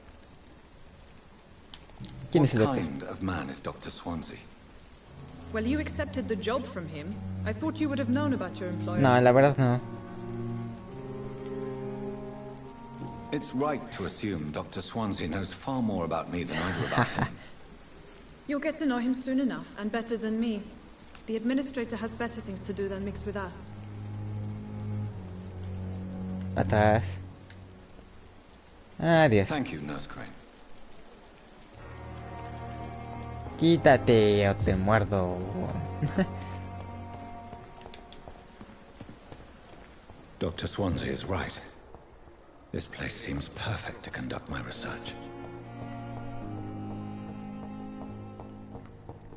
¿Quién
What
es el doctor?
kind of man is Dr. Swansea?
Well, you accepted the job from him. I thought you would have known about your employer.
No, la verdad no.
It's right to assume Dr. Swansea knows far more about me than I do about him.
You'll get to know him soon enough, and better than me. The administrator has better things to do than mix with us.
Atrás. Adiós.
Thank you, Nurse Crane.
Quítate o te muerdo.
Dr. Swansea is right. This place seems perfect to conduct my research.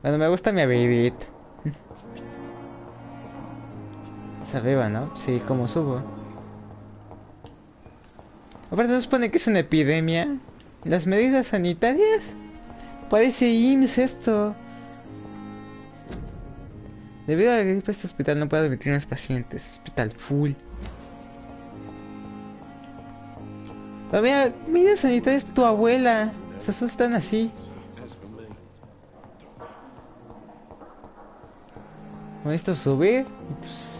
Bueno, me gusta mi habilidad. Se arriba, ¿no? Sí, como subo. Aparte, se supone que es una epidemia. Las medidas sanitarias. Parece IMSS esto. Debido a la gripe, este hospital no puede admitir más pacientes. Hospital full. Pero mira, medidas sanitarias tu abuela. O sea, están así. Con esto subir. Pues...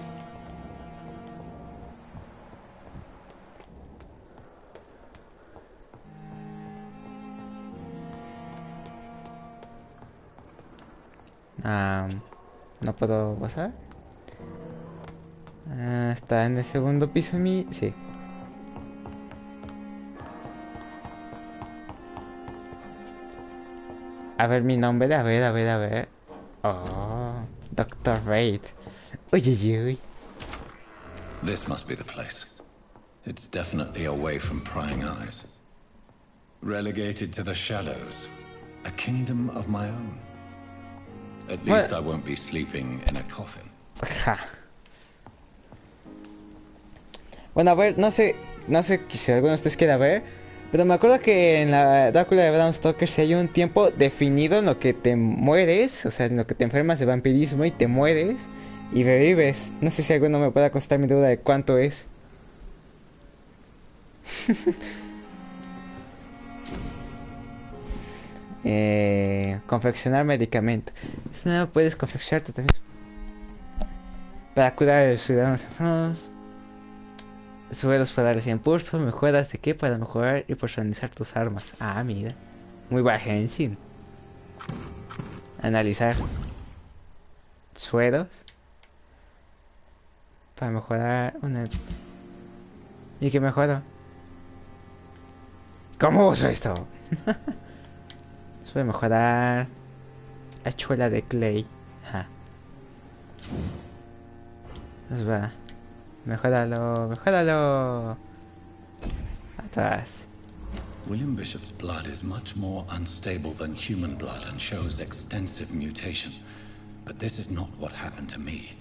no puedo pasar. Está en el segundo piso mi... Sí. A ver mi nombre, a ver. Oh, Doctor Raid. Uy, uy, uy.
This must be the place. It's definitely away from prying eyes. Relegated to the shadows. A kingdom of my own. At least I won't be sleeping in a coffin.
Ja. Bueno, a ver, no sé si alguno de ustedes quiera ver, pero me acuerdo que en la Drácula de Bram Stoker si hay un tiempo definido en lo que te mueres, o sea, en lo que te enfermas de vampirismo y te mueres y revives. No sé si alguno me pueda contestar mi duda de cuánto es. Confeccionar medicamento. Si no puedes confeccionarte también para curar a los ciudadanos enfermos. Suelos para dar impulso. Mejoras de qué para mejorar y personalizar tus armas. Ah, mira. Muy agarrense. Analizar. Suelos para mejorar una. ¿Y qué mejoro? ¿Cómo uso esto? Suele mejorar hachuela de clay. Ja. Nos va. Mejóralo. Atrás.
William Bishop's blood is much more unstable than human blood and shows extensive mutation. But this is not what happened to me.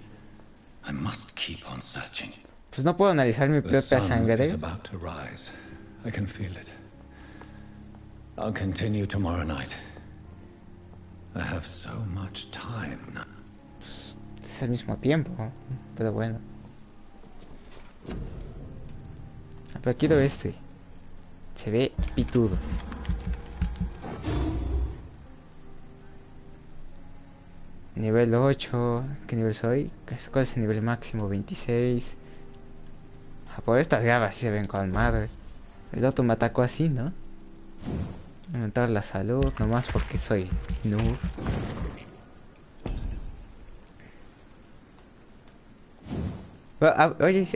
I must keep on searching.
Pues no puedo analizar mi propia sangre.
The sun is about to rise. I can feel it. I'll continue tomorrow night. I have so much time now.
Es al mismo tiempo, pero bueno. Pero quiero este. Se ve pitudo. Nivel 8. ¿Qué nivel soy? ¿Cuál es el nivel máximo? 26. Por estas gafas sí se ven con madre. El otro me atacó así, ¿no? Aumentar la salud, nomás porque soy noob.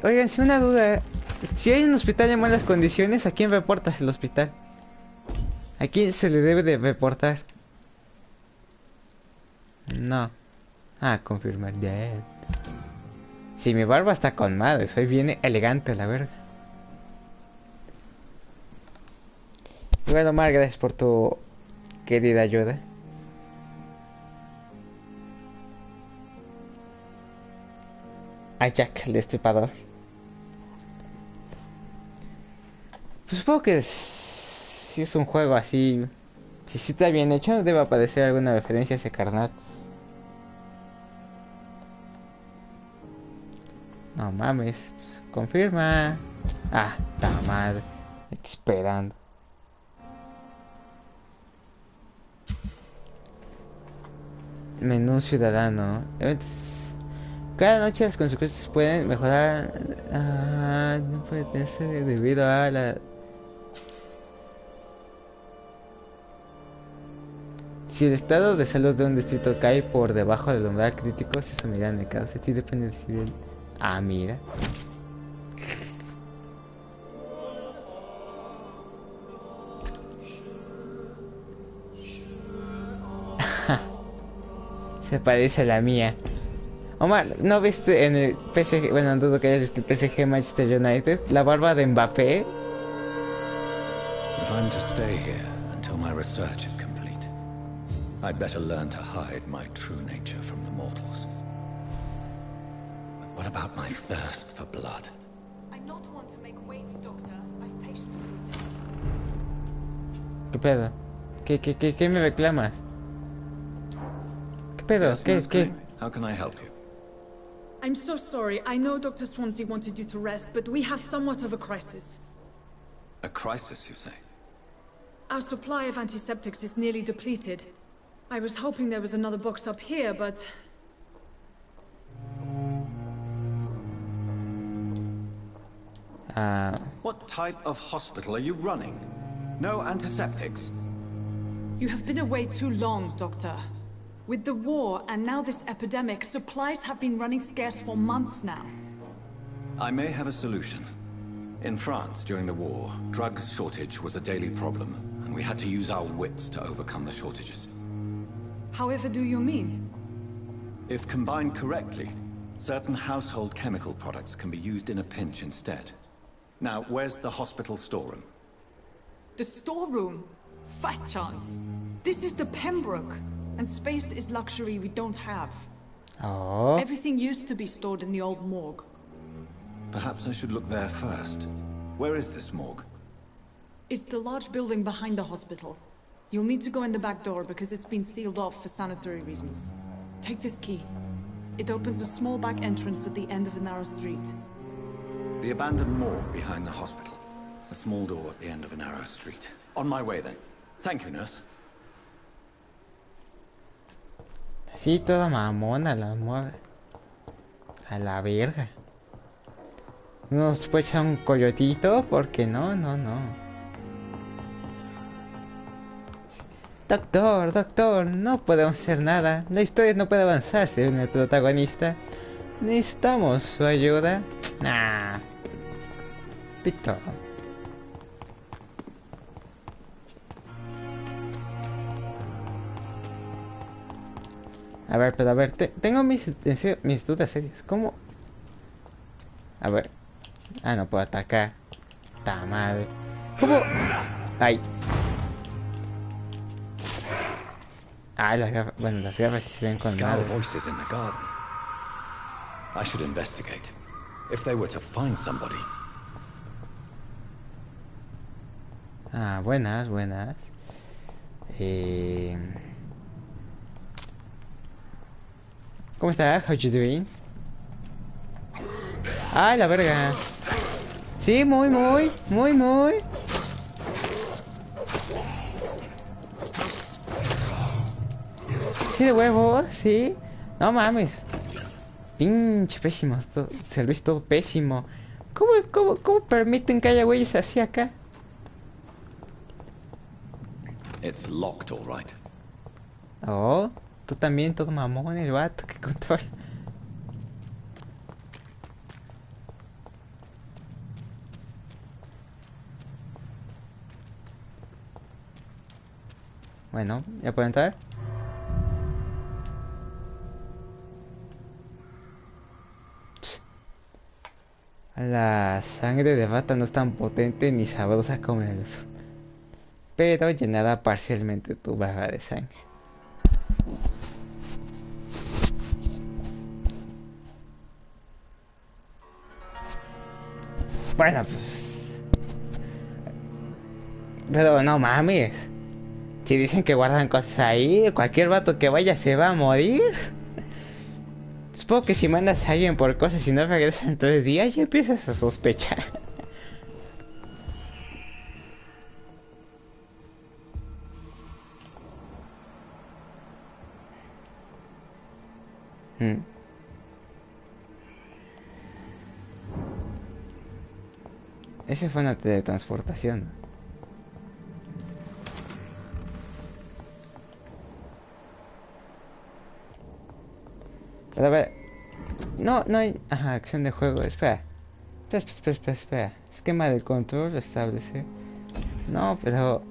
Oigan, si una duda. Si hay un hospital en malas condiciones, ¿a quién reportas el hospital? ¿A quién se le debe de reportar? No. Confirmar. Yeah. Si mi barba está con madre, soy bien elegante, la verga. Bueno, Omar, gracias por tu querida ayuda. A Jack el Destripador. Pues supongo que si es un juego así, si sí está bien hecho, no debe aparecer alguna referencia a ese carnal. No mames, pues, confirma. Ta madre, esperando. Menú ciudadano. Eventos. Cada noche las consecuencias pueden mejorar. No puede tenerse debido a la. Si el estado de salud de un distrito cae por debajo del umbral crítico, se sumirá en el caos. Aquí depende de si del. Mira. Se parece a la mía. Omar, ¿no viste en el PSG? Bueno, dudo que hayas visto el PSG Manchester United. La barba de Mbappé.
If I'm to stay here until my research is complete, I'd better learn to hide my true nature from the mortals. But what about my thirst for blood?
I'm not one to make wait, Doctor. I've patience.
¿Qué pedo? ¿Qué me reclamas? ¿Qué pedo?
Yes,
¿Qué?
Nurse Green. How can I help you?
I'm so sorry. I know Dr. Swansea wanted you to rest, but we have somewhat of a crisis.
A crisis, you say?
Our supply of antiseptics is nearly depleted. I was hoping there was another box up here, but...
What type of hospital are you running? No antiseptics?
You have been away too long, Doctor. With the war and now this epidemic, supplies have been running scarce for months now.
I may have a solution. In France, during the war, drugs shortage was a daily problem, and we had to use our wits to overcome the shortages.
However do you mean?
If combined correctly, certain household chemical products can be used in a pinch instead. Now, where's the hospital storeroom?
The storeroom? Fat chance. This is the Pembroke, and space is luxury we don't have.
Oh.
Everything used to be stored in the old morgue.
Perhaps I should look there first. Where is this morgue?
It's the large building behind the hospital. You'll need to go in the back door because it's been sealed off for sanitary reasons. Take this key. It opens a small back entrance at the end of a narrow street.
The abandoned morgue behind the hospital. A small door at the end of a narrow street. On my way then. Thank you, nurse.
Así toda mamona la mueve. A la verga. No se puede echar un coyotito porque no. Doctor, no podemos hacer nada. La historia no puede avanzar según el protagonista. Necesitamos su ayuda. Nah. Pito. A ver, tengo mis dudas serias. ¿Cómo? A ver. Ah, no puedo atacar. Ta madre. ¿Cómo? Ay. Ah, las gafas. Bueno, las gafas sí se ven con
Scowl
madre.
voices in the garden. I should investigate. If they were to find somebody.
Ah, buenas. ¿Cómo está? How you doing? Ah, la verga. Sí, muy. Sí, de huevo, sí. No mames. Pinche pésimo. Servicio todo pésimo. ¿Cómo permiten que haya güeyes así acá?
It's locked, all right.
Oh, tú también, todo mamón, el vato que controla. Bueno, ¿ya puedo entrar? La sangre de rata no es tan potente ni sabrosa como el uso, pero llenará parcialmente tu barra de sangre. Bueno, pues... Pero no mames. Si dicen que guardan cosas ahí, cualquier vato que vaya se va a morir. Supongo que si mandas a alguien por cosas y no regresan en 3 días, ya empiezas a sospechar. Esa fue una teletransportación. Pero a ver. No hay... Ajá, acción de juego. Espera. Esquema del control, establecer. No, pero...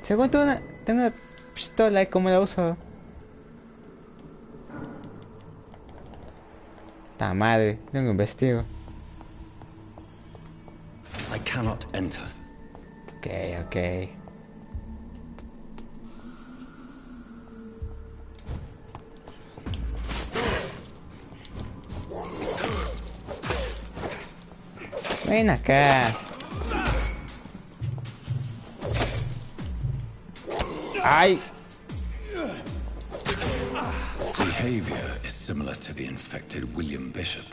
Según tengo una pistola y cómo la uso. Ta madre, tengo investigo.
I cannot enter.
Ok. Ven acá. Ay.
Behavior is similar to the infected William Bishop.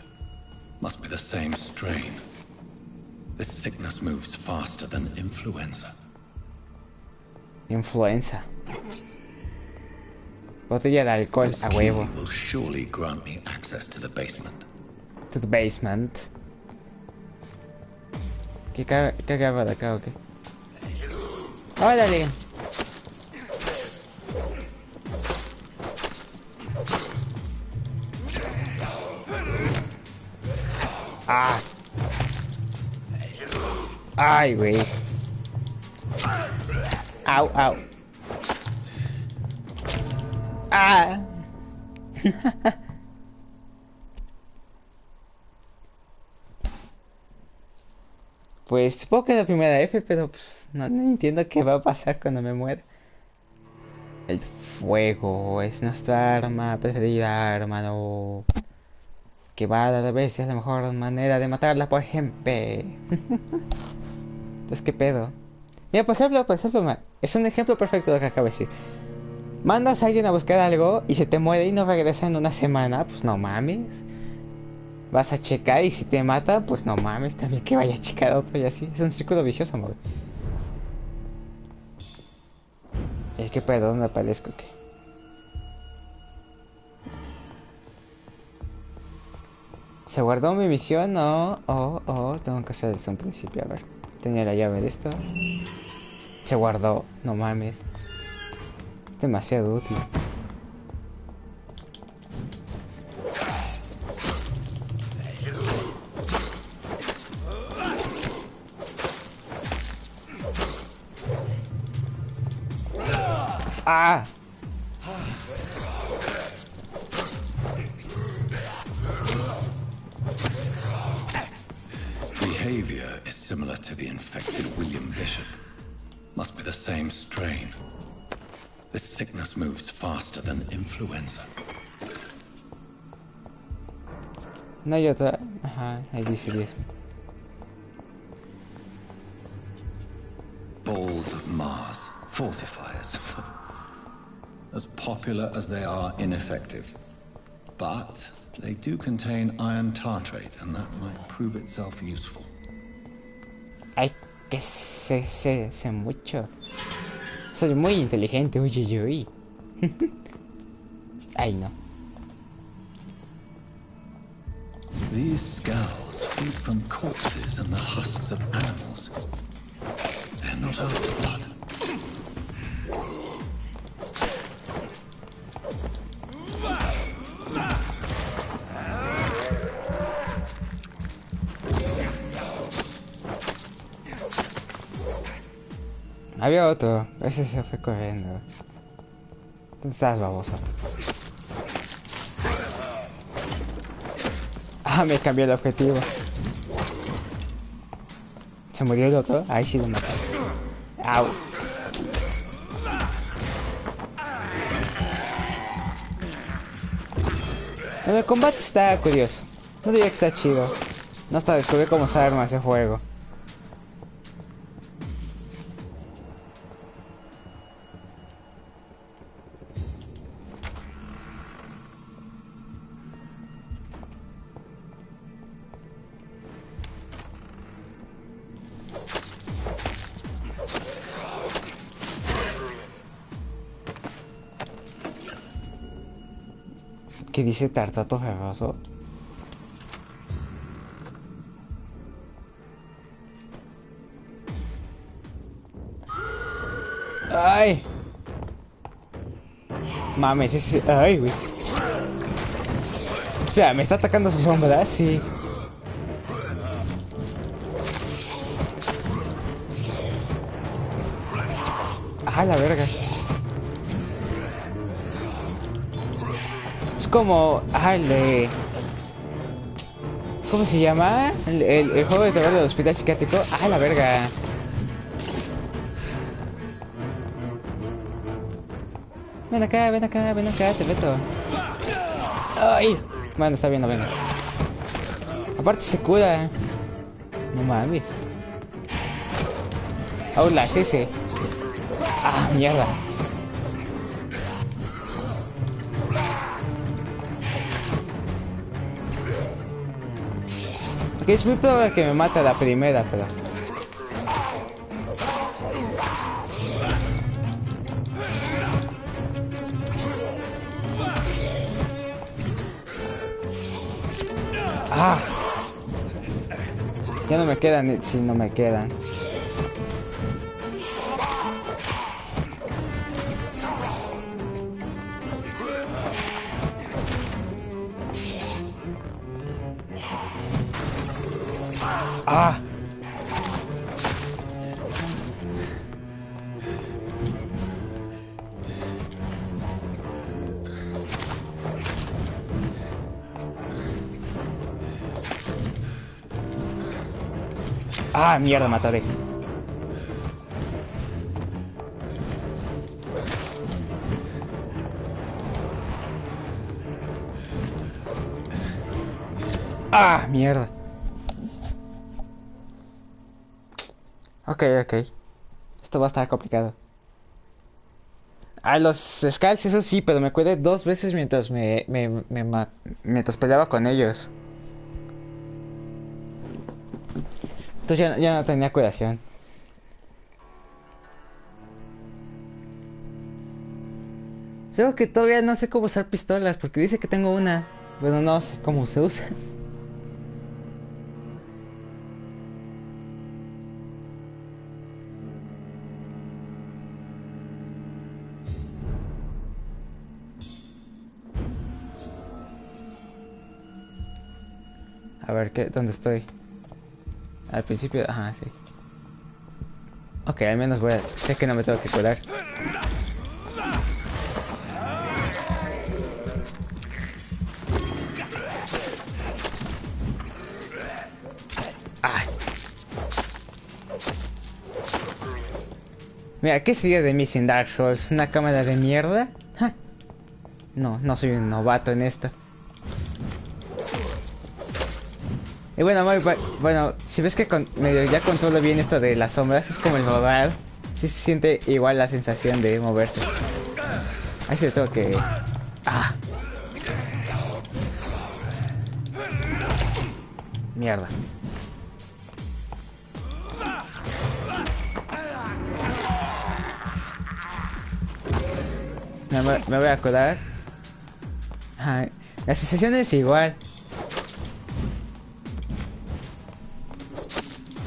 Must be the same strain. This sickness moves faster than influenza.
Influenza. Botella de alcohol a huevo.
Will surely grant me access to the basement.
To the basement. ¿Qué acaba de acá o qué? ¡Órale! ¡Ah! ¡Ay, güey! ¡Au! ¡Ah! Pues supongo que es la primera F, pero pues no entiendo qué va a pasar cuando me muera. El fuego es nuestra arma preferida, hermano. Que va a veces es la mejor manera de matarla, por ejemplo. Entonces, ¿qué pedo? Mira, por ejemplo, es un ejemplo perfecto de lo que acabo de decir. Mandas a alguien a buscar algo y se te muere y no regresa en una semana, pues no mames. Vas a checar y si te mata, pues no mames, también que vaya a checar a otro y así. Es un círculo vicioso, amor. ¿Qué pedo? ¿Dónde aparezco? ¿Qué? ¿Se guardó mi misión? No. Tengo que hacer desde un principio. A ver. Tenía la llave de esto. Se guardó. No mames. Es demasiado útil. ¡Ah!
Behavior is similar to the infected William Bishop. Must be the same strain. This sickness moves faster than influenza.
No hay otra. Ajá, ahí dice 10.
Balls of Mars. Fortifiers. As popular as they are ineffective. But they do contain iron tartrate, and that might prove itself useful.
Ay, que sé mucho. Soy muy inteligente, uy. Ay, no.
These scales feed from corpses and the husks of animals. They're not our blood.
Había otro, ese se fue corriendo. ¿Dónde estás, baboso? Ah, me cambió el objetivo. ¿Se murió el otro? Ahí sí lo maté. Au. Bueno, el combate está curioso. No diría que está chido. No hasta descubrí cómo usar armas de juego. ¿Qué dice Tartato Ferroso? ¡Ay! Mames, ese... ¡Ay, güey! Espera, ¿me está atacando su sombra? Sí. ¡Ah, la verga! Es como... ¡Ah, ¿Cómo se llama? El juego de terror del hospital psiquiátrico. ¡Ah, la verga! Ven acá, ven acá, ven acá, te meto. ¡Ay! Bueno, está bien, no venga. Aparte se cura. No mames. Hola, es ese. Ah, mierda. Ok, es muy probable que me mate a la primera, pero... Ah. Ya no me quedan, si no me quedan. Ah. Ah, mierda, mataré. Ah, mierda. Ok, ok. Esto va a estar complicado. Ah, los Skulls, eso sí, pero me curé 2 veces mientras mientras peleaba con ellos. Entonces ya no tenía curación. Creo que todavía no sé cómo usar pistolas, porque dice que tengo una, pero no sé cómo se usa. A ver, ¿dónde estoy? Al principio, ajá, sí. Ok, al menos sé que no me tengo que curar. Ay. Mira, ¿qué sería de mí sin Dark Souls? ¿Una cámara de mierda? ¡Ja! No, no soy un novato en esto. Y bueno, bueno, si ves que medio ya controlo bien esto de las sombras, es como el rodar. Sí se siente igual la sensación de moverse. Ahí se tengo que... Ah. Mierda. Me voy a curar. Ay, la sensación es igual.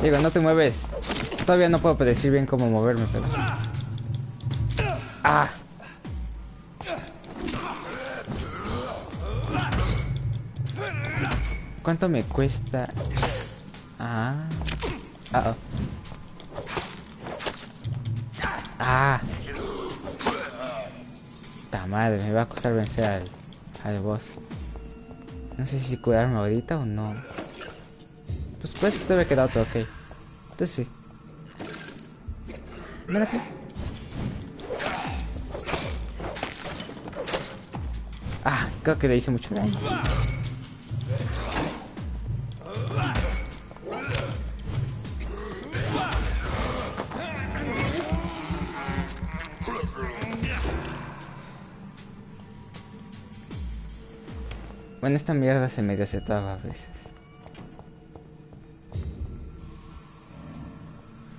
Digo, no te mueves. Todavía no puedo predecir bien cómo moverme, pero... ¡Ah! ¿Cuánto me cuesta? Ah. Ah. Ah. Ta madre, me va a costar vencer al boss. No sé si curarme ahorita o no. Pues que te había quedado otro, ok. Entonces sí. Ven aquí. Ah, creo que le hice mucho daño. Bueno, esta mierda se medio se traba a veces.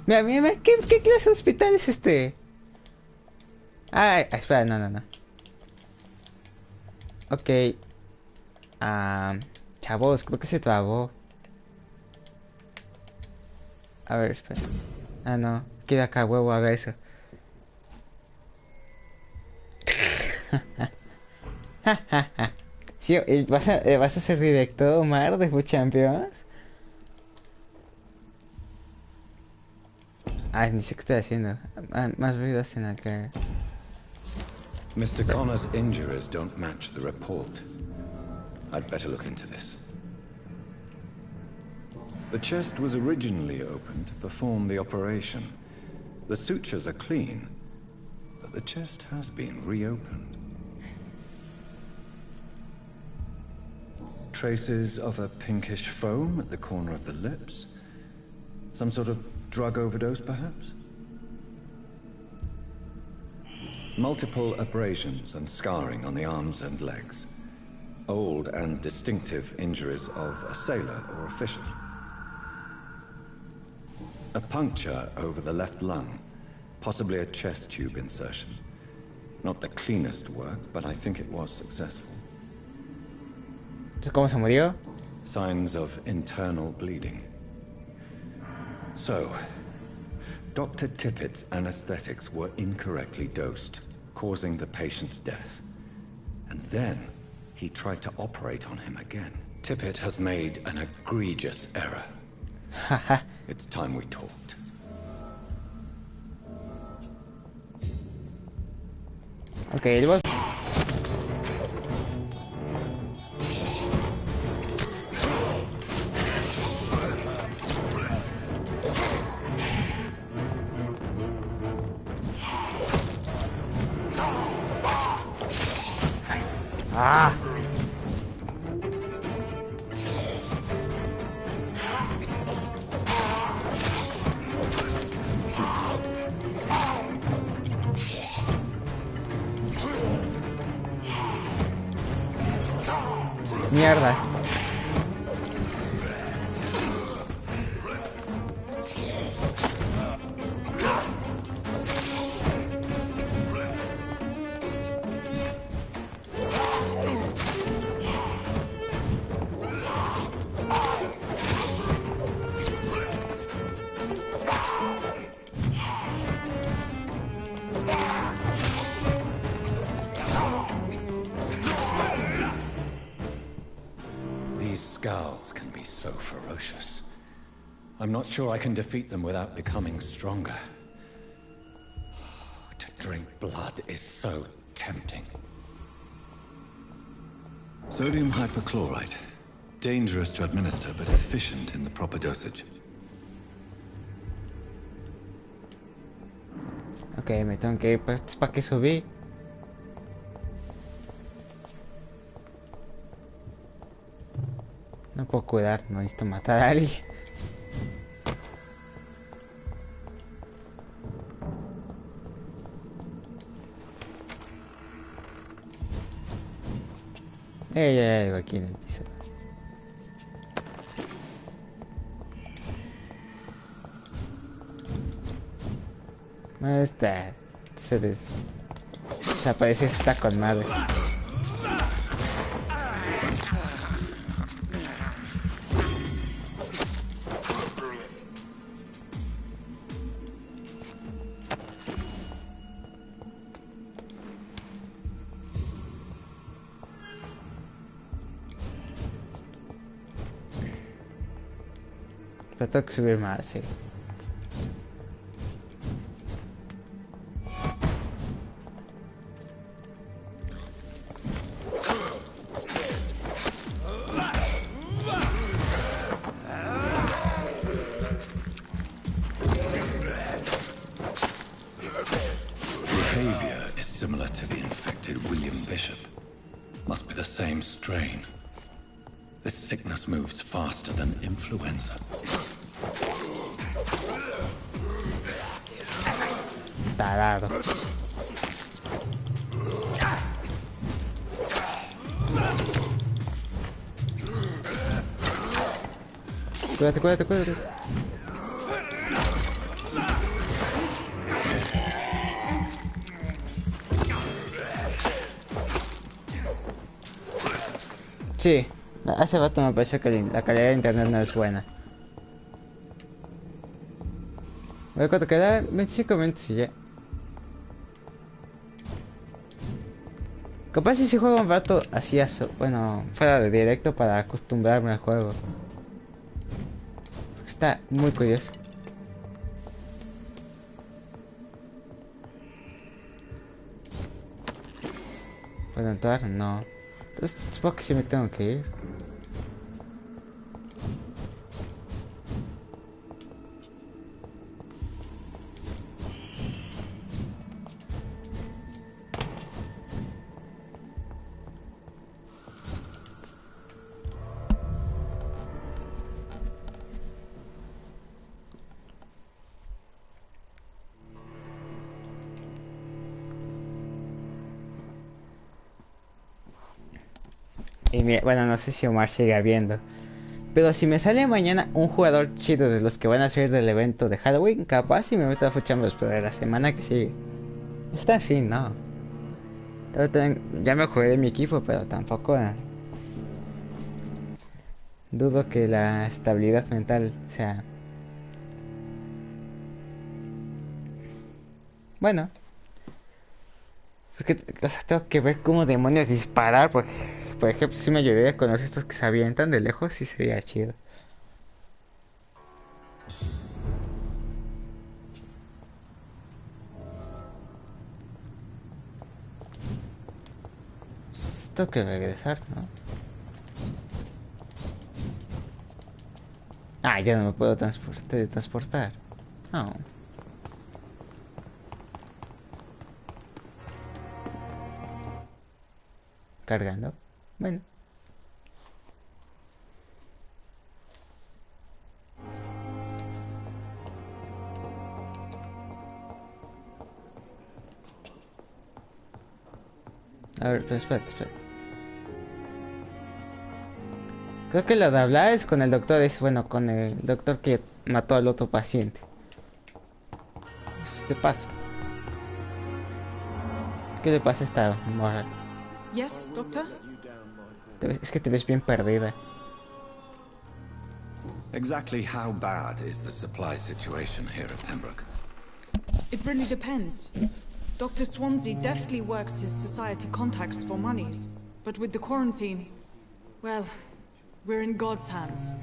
Mira, ¿qué clase de hospital es este? Ay, espera, no. Ok. Chavos, creo que se trabó. A ver, espera. Ah, no. Quiero acá, huevo, haga eso. Sí, ¿vas a ser director, Omar, de Food Champions? Ah, ni sé qué estoy haciendo. Más ruido hacen acá.
Mr. Connor's injuries don't match the report. I'd better look into this. The chest was originally opened to perform the operation. The sutures are clean, but the chest has been reopened. Traces of a pinkish foam at the corner of the lips. Some sort of drug overdose, perhaps? Multiple abrasions and scarring on the arms and legs. Old and distinctive injuries of a sailor or official. A puncture over the left lung, possibly a chest tube insertion. Not the cleanest work, but I think it was successful.
¿Cómo se murió?
Signs of internal bleeding. So, Dr. Tippett's anesthetics were incorrectly dosed, causing the patient's death. And then, he tried to operate on him again. Tippett has made an egregious error. It's time we talked.
Okay, it was... Ah! Mierda.
Skulls can be so ferocious. I'm not sure I can defeat them without becoming stronger. To drink blood is so tempting. Sodium hypochlorite. Dangerous to administer, but efficient in the proper dosage.
Ok, me tengo que ir. ¿Para qué subí? No puedo cuidar, no necesito matar a alguien. Hay algo aquí en el piso. No está. Se desapareció, está con madre. Pero tengo que subir más, sí.
Behavior is similar to the infected William Bishop. Must be the same strain. This sickness moves faster than influenza.
Tarado. Cuídate, cuídate, cuídate. Sí, hace rato me parece que la calidad de internet no es buena. A ver cuánto queda, 25 minutos y ya. Capaz si juego un rato así, bueno, fuera de directo para acostumbrarme al juego. Está muy curioso. ¿Puedo entrar? No. Entonces supongo que sí me tengo que ir. Bueno, no sé si Omar sigue viendo. Pero si me sale mañana un jugador chido de los que van a ser del evento de Halloween, capaz y me meto a Fuchambos, pero de la semana que sigue. Está así, ¿no? Ya me jugué de mi equipo, pero tampoco dudo que la estabilidad mental sea... Bueno, porque, o sea, tengo que ver cómo demonios disparar, porque, por ejemplo, si me ayudaría con los estos que se avientan de lejos, sí sería chido. Pues, tengo que regresar, ¿no? Ah, ya no me puedo transportar. No. Cargando. Bueno. A ver, pero espérate. Creo que lo de hablar es con el doctor, es bueno, con el doctor que mató al otro paciente. Pues te paso. ¿Qué le pasa a esta morra?
Yes, Doctor?
Es que te ves bien perdida.
Exactly how bad is the supply situation here at Pembroke?
It really depends. Dr. Swansea deftly works his society contacts for monies. But with the quarantine, well, we're in God's hands.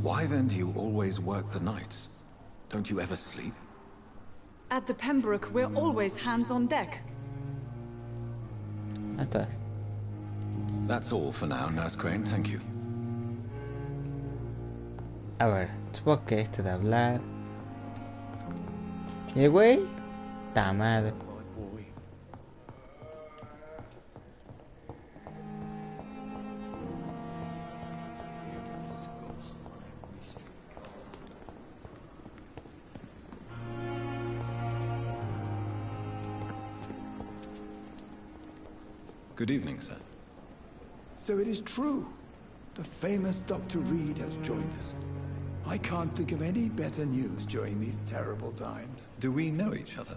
Why then do you always work the nights? Don't you ever sleep?
At the Pembroke, we're always hands on deck.
That's all for now, Nurse Crane, thank you.
A ver, supongo que este de hablar. ¿Y el güey? Ta madre.
Good evening, sir.
So it is true. The famous Dr. Reed has joined us. I can't think of any better news during these terrible times.
Do we know each other?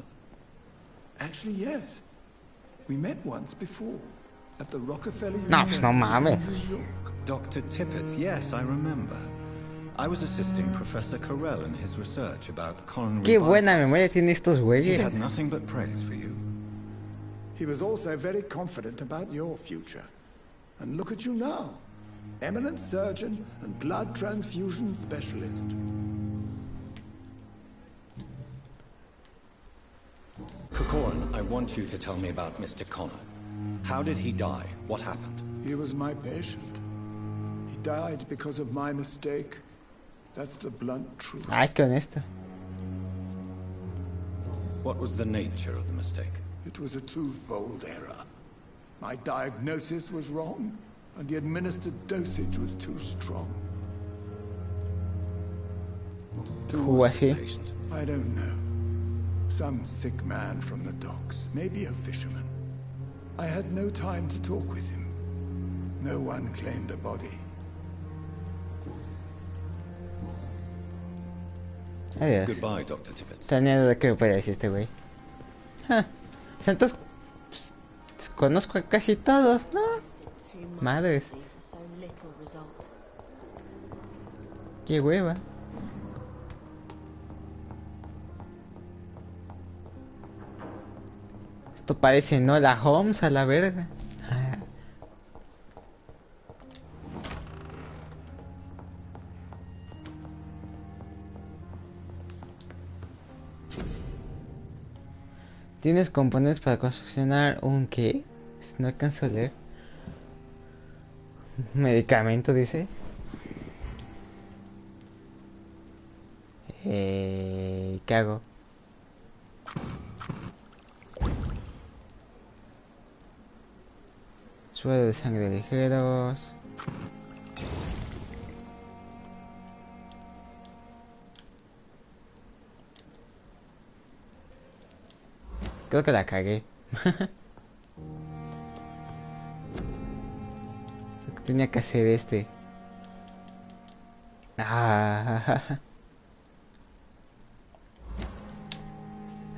Actually, yes. We met once before, at the Rockefeller
No, pues no mames.
University in New York.
Dr. Tippett, yes, I remember. I was assisting Professor Carell in his research about coronary
Qué buena
bypasses.
memoria tiene estos
He
güeyes.
had nothing but praise for you.
He was also very confident about your future. And look at you now. Eminent surgeon and blood transfusion specialist.
Corcoran, I want you to tell me about Mr. Connor. How did he die? What happened?
He was my patient. He died because of my mistake. That's the blunt truth.
Ay, qué honesto.
What was the nature of the mistake?
It was a twofold error. My diagnosis was wrong, and the administered dosage was too strong.
Who was he?
Patient.
I don't know. Some sick man from the docks, maybe a fisherman. I had no time to talk with him. No one claimed a body.
Adiós.
Goodbye, Dr. Tippett.
Tenía duda que me podía decir este güey. Santos, pues, conozco a casi todos, ¿no? Madres. Qué hueva. Esto parece no la Holmes a la verga. Tienes componentes para construccionar un ¿qué? No alcanzo a leer. Medicamento, dice. ¿Qué hago? Suero de sangre ligeros. Creo que la cagué. Tenía que hacer este. Ah,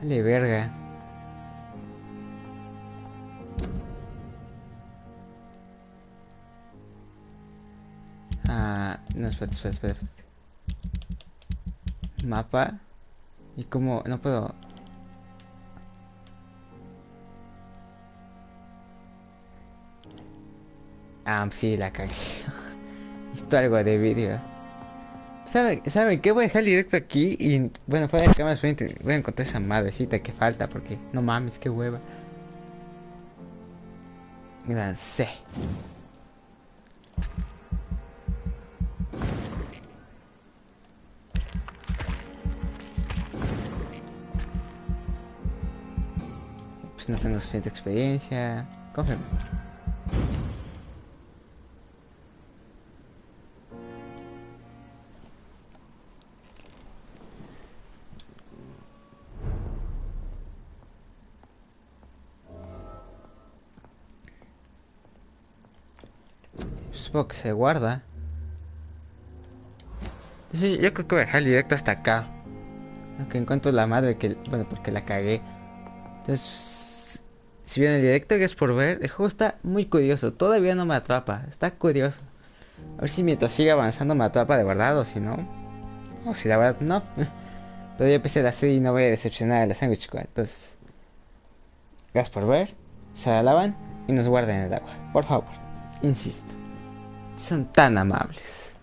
dale verga. No, espérate. Mapa. Y como no puedo. Sí, la cagué. Necesito algo de vídeo. ¿Sabe qué? Voy a dejar el directo aquí y bueno, fuera de cámaras voy a encontrar esa madrecita que falta porque no mames, qué hueva. Gracias. Pues no tengo suficiente experiencia. Cógeme. Supongo que se guarda. Entonces, yo creo que voy a dejar el directo hasta acá. Aunque encuentro la madre que... Bueno, porque la cagué. Entonces, si bien el directo que es por ver, el juego está muy curioso. Todavía no me atrapa. Está curioso. A ver si mientras siga avanzando me atrapa de verdad o si no. O si la verdad no. Pero yo empecé la serie y no voy a decepcionar a la Sándwich. Entonces, gracias por ver. Se la lavan y nos guarden el agua. Por favor. Insisto. Son tan amables.